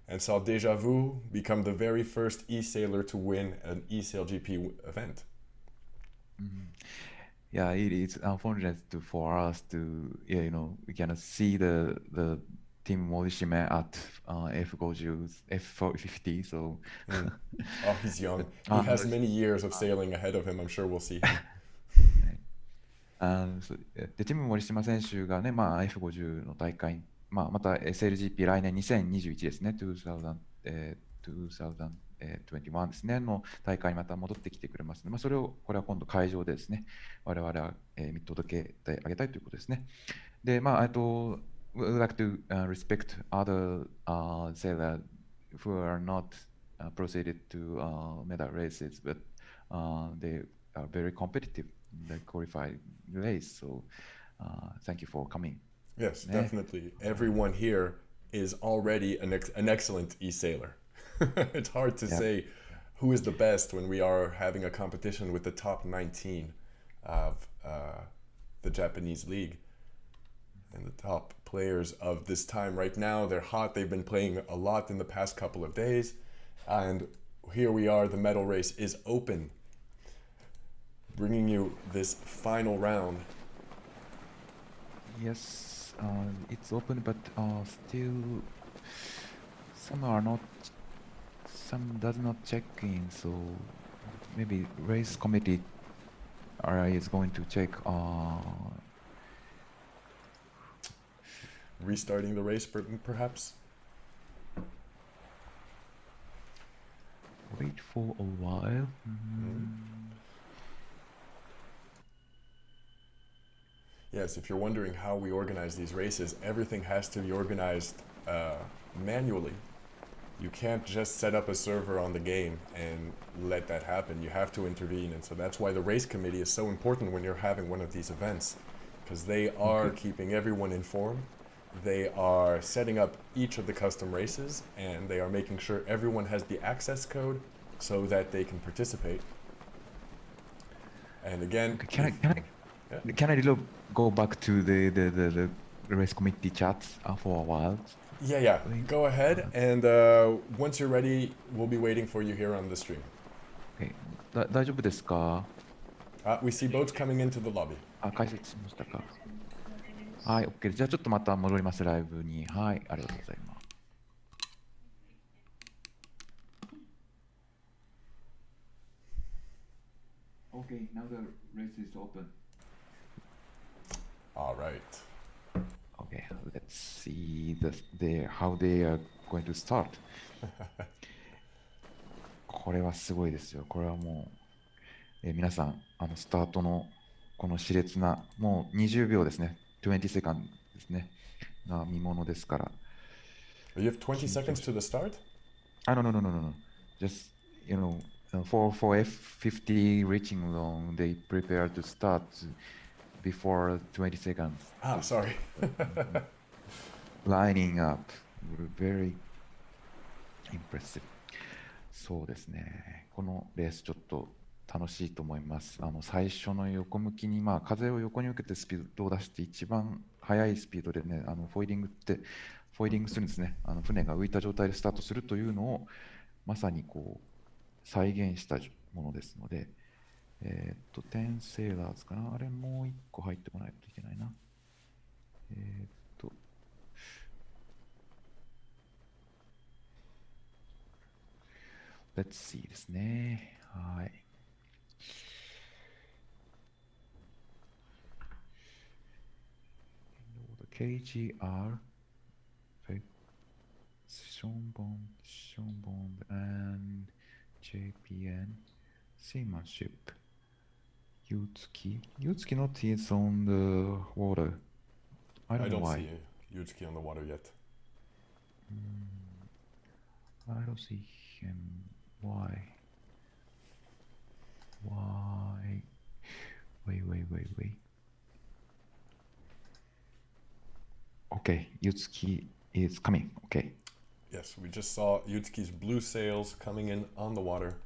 and saw Deja Vu become the very first e-sailer to win an eSailGP event. Yeah, it is unfortunate for us to, we cannot see the Team Morishima at F50. So, oh, he's young. He has many years of sailing ahead of him. I'm sure we'll see him. でティム・森島選手がね、F50 の大会、また SLGP 来年2021ですね、2021ですね、の大会にまた戻ってきてくれますので、これは今度会場でですね、我々は見届けてあげたいということですね。で、we would like to respect other sailors who are not proceeded to medal races, but they are very competitive in the qualified race. So thank you for coming. Yes, ね。 definitely. Everyone here is already an excellent e-sailer. It's hard to Yeah. say who is the best when we are having a competition with the top 19 of the Japanese league. And the top players of this time right now, they're hot. They've been playing a lot in the past couple of days. And here we are, the medal race is open. Bringing you this final round. Yes, it's open, but still some does not check in, so maybe race committee is going to check. Restarting the race, perhaps? Wait for a while. Yes, if you're wondering how we organize these races, everything has to be organized manually. You can't just set up a server on the game and let that happen. You have to intervene, and so that's why the race committee is so important when you're having one of these events, because they are keeping everyone informed. They are setting up each of the custom races, and they are making sure everyone has the access code so that they can participate. And again, Can I go back to the race committee chat for a while? Yeah. Go ahead, and once you're ready, we'll be waiting for you here on the stream. Okay. 大丈夫ですか? We see boats coming into the lobby. 解説しましたか? はい、OK。じゃあちょっとまた戻ります、ライブに。はい、ありがとうございます。Okay, now the race is open. All right. Okay, let's see how they are going to start. これはすごいですよ。これはもう、皆さん、スタートのこの熾烈な、もう20秒ですね。20 seconds ですね。が見ものですから。You have 20 seconds to the start? No. Just, for F50 reaching long, they prepare to start before 20 seconds. Sorry. Lining up. Very impressive. そうですね。このレースちょっと楽しいと思います。最初の横向きに、風を横に受けてスピードを出して一番速いスピードでね、フォイリングするんですね。船が浮いた状態でスタートするというのをまさにこう再現したものですので、10セーラーズかな。あれもう一個入ってこないといけないな。Let's see ですね。はい。KGR, Seanbond, and JPN, Seamanship, Yutsuki not is on the water. I don't know why. I don't see Yutsuki on the water yet. I don't see him. Why? Wait. Okay, Yutsuki is coming. Okay. Yes, we just saw Yutsuki's blue sails coming in on the water.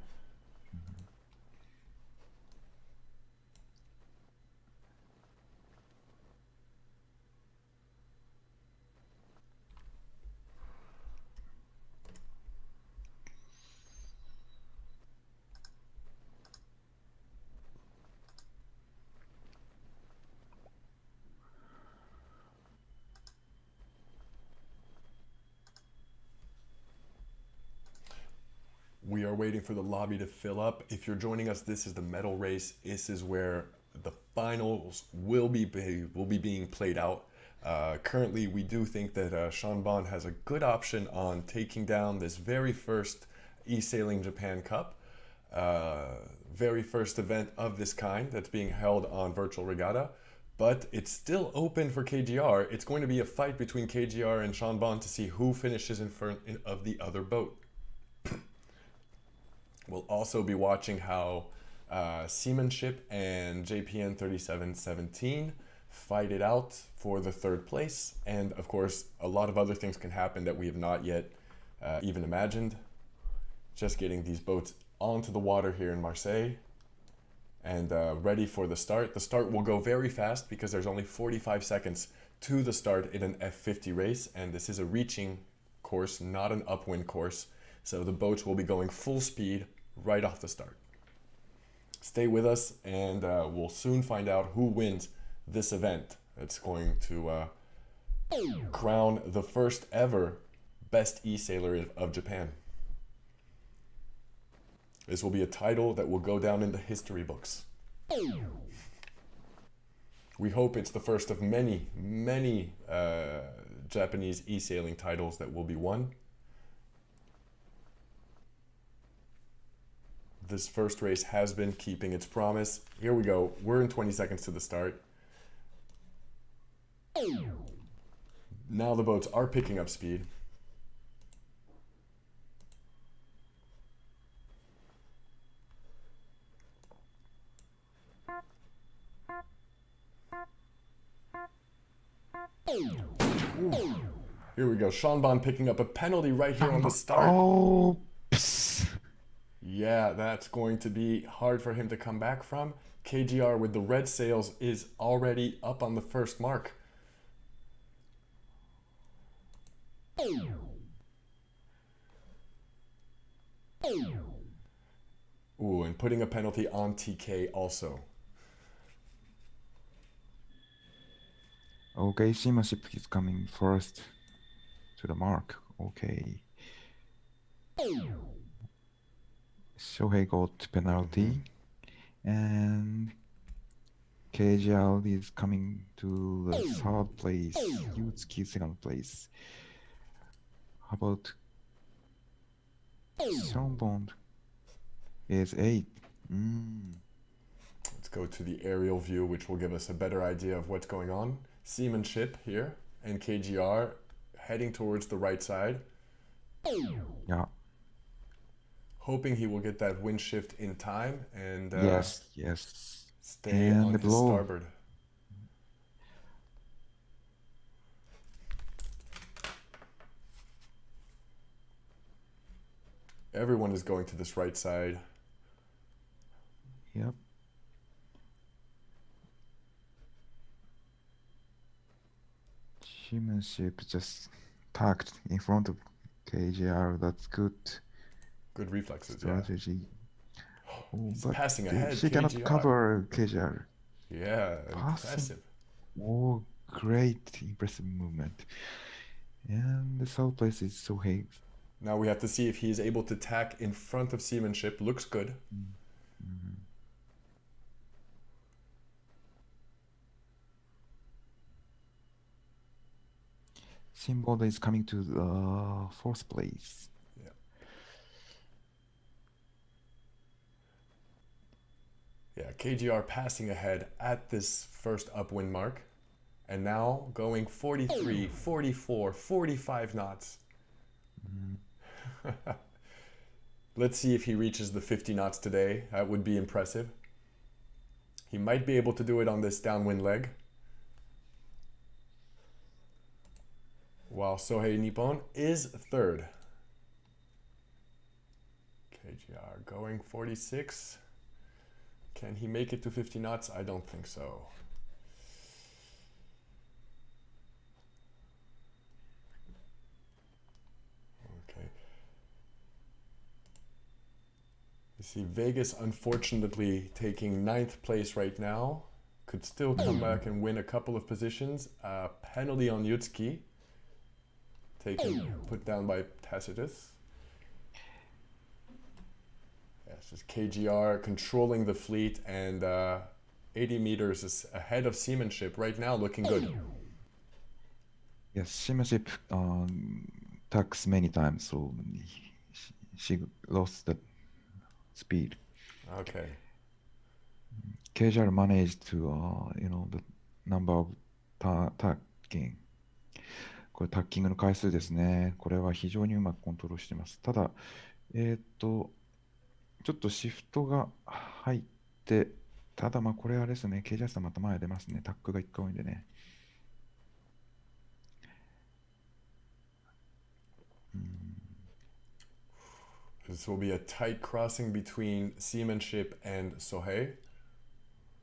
We are waiting for the lobby to fill up. If you're joining us, this is the medal race. This is where the finals will be being played out. Currently, we do think that Seanbond has a good option on taking down this very first eSailing Japan Cup. Very first event of this kind that's being held on Virtualreagtta. But it's still open for KGR. It's going to be a fight between KGR and Seanbond to see who finishes in front of the other boat. We'll also be watching how Seamanship and JPN 3717 fight it out for the third place. And of course, a lot of other things can happen that we have not yet even imagined. Just getting these boats onto the water here in Marseille and ready for the start. The start will go very fast because there's only 45 seconds to the start in an F50 race, and this is a reaching course, not an upwind course. So the boats will be going full speed right off the start. Stay with us and we'll soon find out who wins this event. It's going to crown the first ever best e-sailer of Japan. This will be a title that will go down in the history books. We hope it's the first of many, many Japanese e-sailing titles that will be won. This first race has been keeping its promise. Here we go. We're in 20 seconds to the start. Now the boats are picking up speed. Ooh. Here we go. Seanbon picking up a penalty right here on the start. Oh, yeah, that's going to be hard for him to come back from. KGR with the red sails is already up on the first mark. Ooh, and putting a penalty on TK also. Okay, Shimaship is coming first to the mark. Okay. Shohei got penalty. And KGL is coming to the third place. Yutsuki second place. How about Seanbon is 8. Let's go to the aerial view, which will give us a better idea of what's going on. Seamanship here and KGR heading towards the right side. Yeah. Hoping he will get that wind shift in time and yes. stay And on the his blow. starboard. Everyone is going to this right side. Yep. Shimaship just tucked in front of KGR. That's good Good reflexes, strategy. Oh, He's but passing ahead, she cannot KGR. cover KGR. Yeah, Passing. impressive. Oh, great, impressive movement. And the third place is Sohei. Now we have to see if he is able to tack in front of Seamanship. Looks good. Shinbon is coming to the fourth place. Yeah, KGR passing ahead at this first upwind mark. And now going 43, 44, 45 knots. Let's see if he reaches the 50 knots today. That would be impressive. He might be able to do it on this downwind leg. While Sohei Nippon is third. KGR going 46. Can he make it to 50 knots? I don't think so. Okay. You see Vegas unfortunately taking 9th place right now. Could still come back and win a couple of positions. Penalty on Yutsuki. Put down by Tacitus. Yes, just KGR controlling the fleet and 80 meters is ahead of Seamanship right now, looking good. Yes, Shimaship tucks many times, so she lost the speed. Okay. KGR managed to, the number of tacking. これタッキングの回数ですね。これは非常にうまくコントロールしています。ただ、ちょっとシフトが入って、ただまあこれあれですね、ケイジャーさんまた前出ますね。タックが1回多いんでね。This will be a tight crossing between seamanship and Sohei.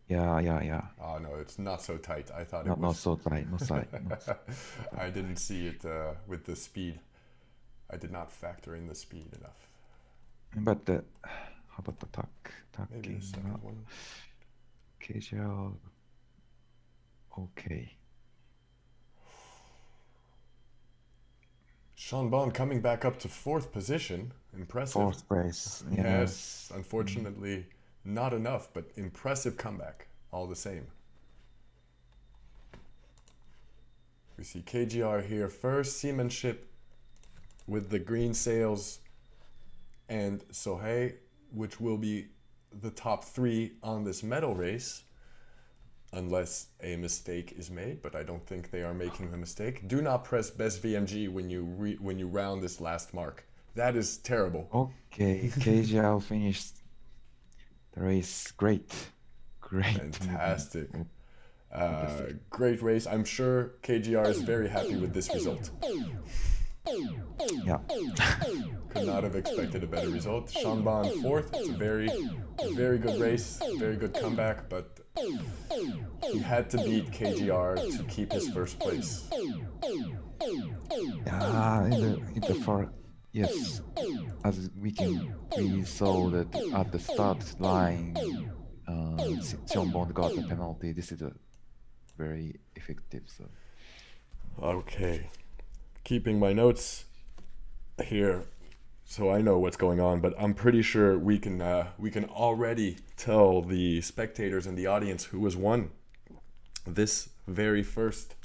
Yeah. Oh no, it's not so tight. I thought Not, it not was. so tight, not tight. I didn't see it with the speed. I did not factor in the speed enough. But how about the Maybe the tacking? second one. Casual. Okay. Sean Bond coming back up to 4th position. Impressive. 4th place. Yes, unfortunately not enough, but impressive comeback all the same. We see KGR here first, seamanship with the green sails, and Sohei, which will be the top 3 on this medal race, unless a mistake is made, but I don't think they are making the mistake. Do not press best VMG when you round this last mark. That is terrible. Okay, KGR finished the race. Great. Fantastic. Great race. I'm sure KGR is very happy with this result. Yeah. Could not have expected a better result. Sean Bond 4th. It's a very good race, very good comeback, but he had to beat KGR to keep his 1st place. Yeah, in the far, yes. As we saw that at the start line, Sean Bond got the penalty. This is a very effective. So. Okay, keeping my notes here, so I know what's going on. But I'm pretty sure we can already tell the spectators and the audience who has won this very first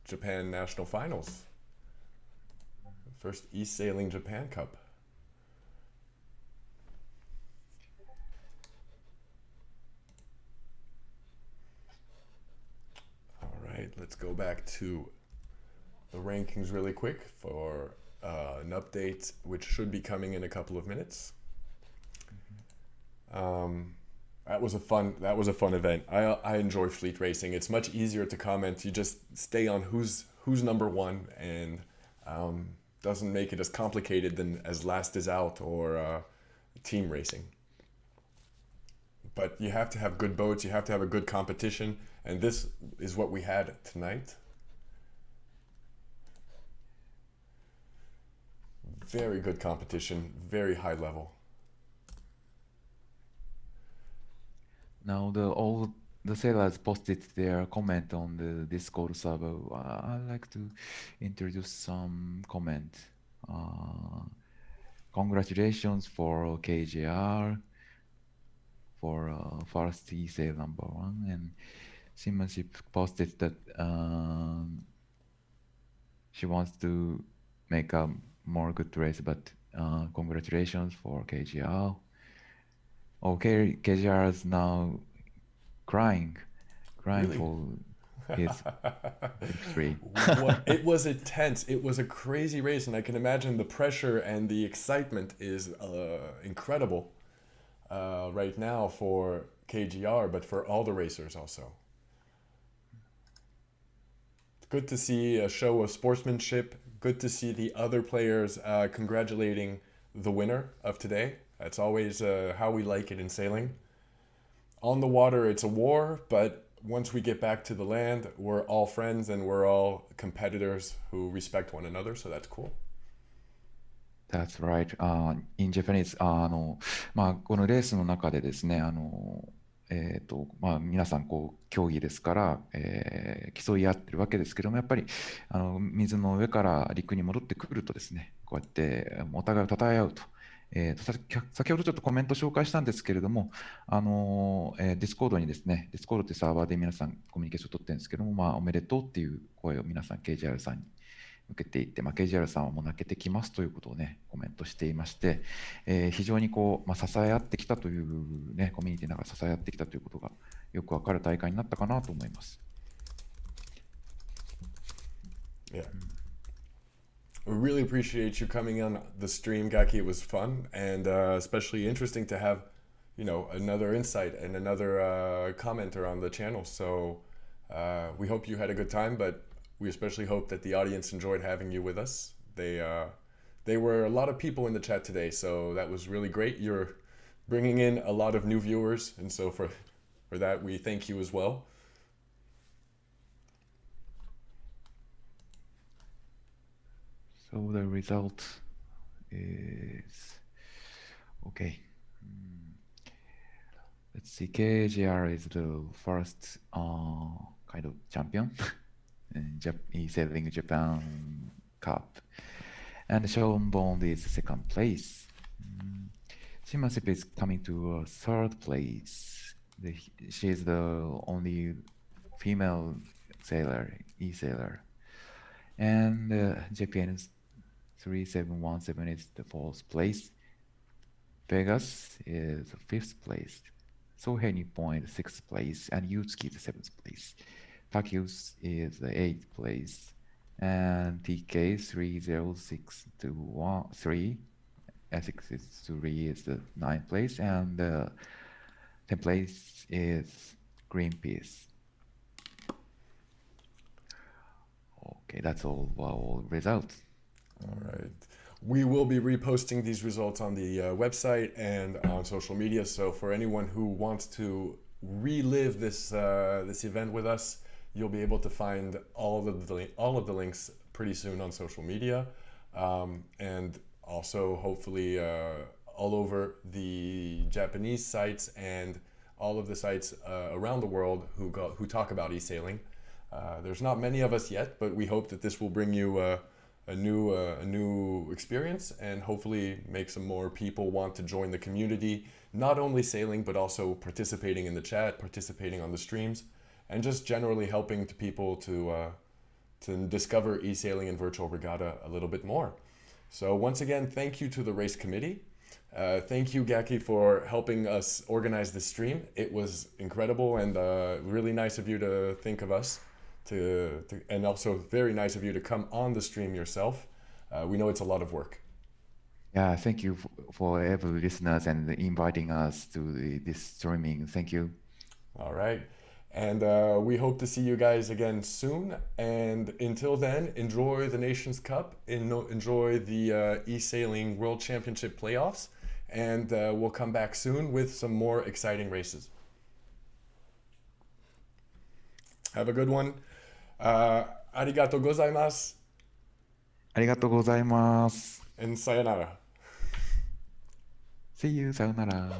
Japan National Finals, first eSailing Japan Cup. All right, let's go back to the rankings really quick for an update, which should be coming in a couple of minutes. That was a fun event. I enjoy fleet racing. It's much easier to comment. You just stay on who's number 1, and doesn't make it as complicated than as last is out or team racing. But you have to have good boats. You have to have a good competition, and this is what we had tonight. Very good competition, very high level. Now all the sailors posted their comment on the Discord server. I'd like to introduce some comment. Congratulations for KJR for first eSail number 1, and Seamanship posted that she wants to make a more good race, but congratulations for KGR. Okay, KGR is now crying Really? for his victory. It was intense. It was a crazy race, and I can imagine the pressure and the excitement is incredible right now for KGR, but for all the racers also. Good to see a show of sportsmanship. Good to see the other players congratulating the winner of today. That's always how we like it in sailing. On the water, it's a war, but once we get back to the land, we're all friends and we're all competitors who respect one another, so that's cool. That's right. In Japanese, このレースの中でですね、皆さん競技ですから、競い合ってるわけですけども、やっぱり水の上から陸に戻ってくるとですね、こうやってお互いを称え合うと。先ほどちょっとコメント紹介したんですけれども、ディスコードにですね、ディスコードってサーバーで皆さんコミュニケーションを取ってるんですけども、おめでとうっていう声を皆さん KJR さんに向けていって、KJR さんはもう泣けてきますということをね、コメントしていまして、非常に支え合ってきたというね、コミュニティの中で支え合ってきたということがよくわかる大会になったかなと思います。Yeah. We really appreciate you coming on the stream, Gaki. It was fun and especially interesting to have another insight and another commenter on the channel. So we hope you had a good time, but we especially hope that the audience enjoyed having you with us. They were a lot of people in the chat today, so that was really great. You're bringing in a lot of new viewers, and so for that, we thank you as well. So the result is okay. Let's see. KJR is the first kind of champion in eSailing Japan Cup, and Sean Bond is second place. Shimasip is coming to third place. She is the only female sailor, eSailer. And JPN 3717 is the fourth place. Vegas is fifth place. Sohei Nippon is sixth place, and Yutsuki is seventh place. Takius is the eighth place, and TK 30623 663 is the ninth place, and 10th place is Greenpeace. Okay, that's all results. All right. We will be reposting these results on the website and on social media. So for anyone who wants to relive this this event with us, you'll be able to find all of the links pretty soon on social media, and also hopefully all over the Japanese sites and all of the sites around the world who talk about eSailing. There's not many of us yet, but we hope that this will bring you a new experience and hopefully make some more people want to join the community, not only sailing, but also participating in the chat, participating on the streams, and just generally helping people to discover eSailing and Virtual Regatta a little bit more. So once again, thank you to the race committee. Thank you, Gaki, for helping us organize this stream. It was incredible and really nice of you to think of us, and also very nice of you to come on the stream yourself. We know it's a lot of work. Yeah, thank you for every listeners and inviting us to this streaming. Thank you. All right. And we hope to see you guys again soon. And until then, enjoy the Nations Cup, enjoy the eSailing World Championship playoffs, and we'll come back soon with some more exciting races. Have a good one. ありがとうございます。ありがとうございます。And sayonara. See you, さよなら。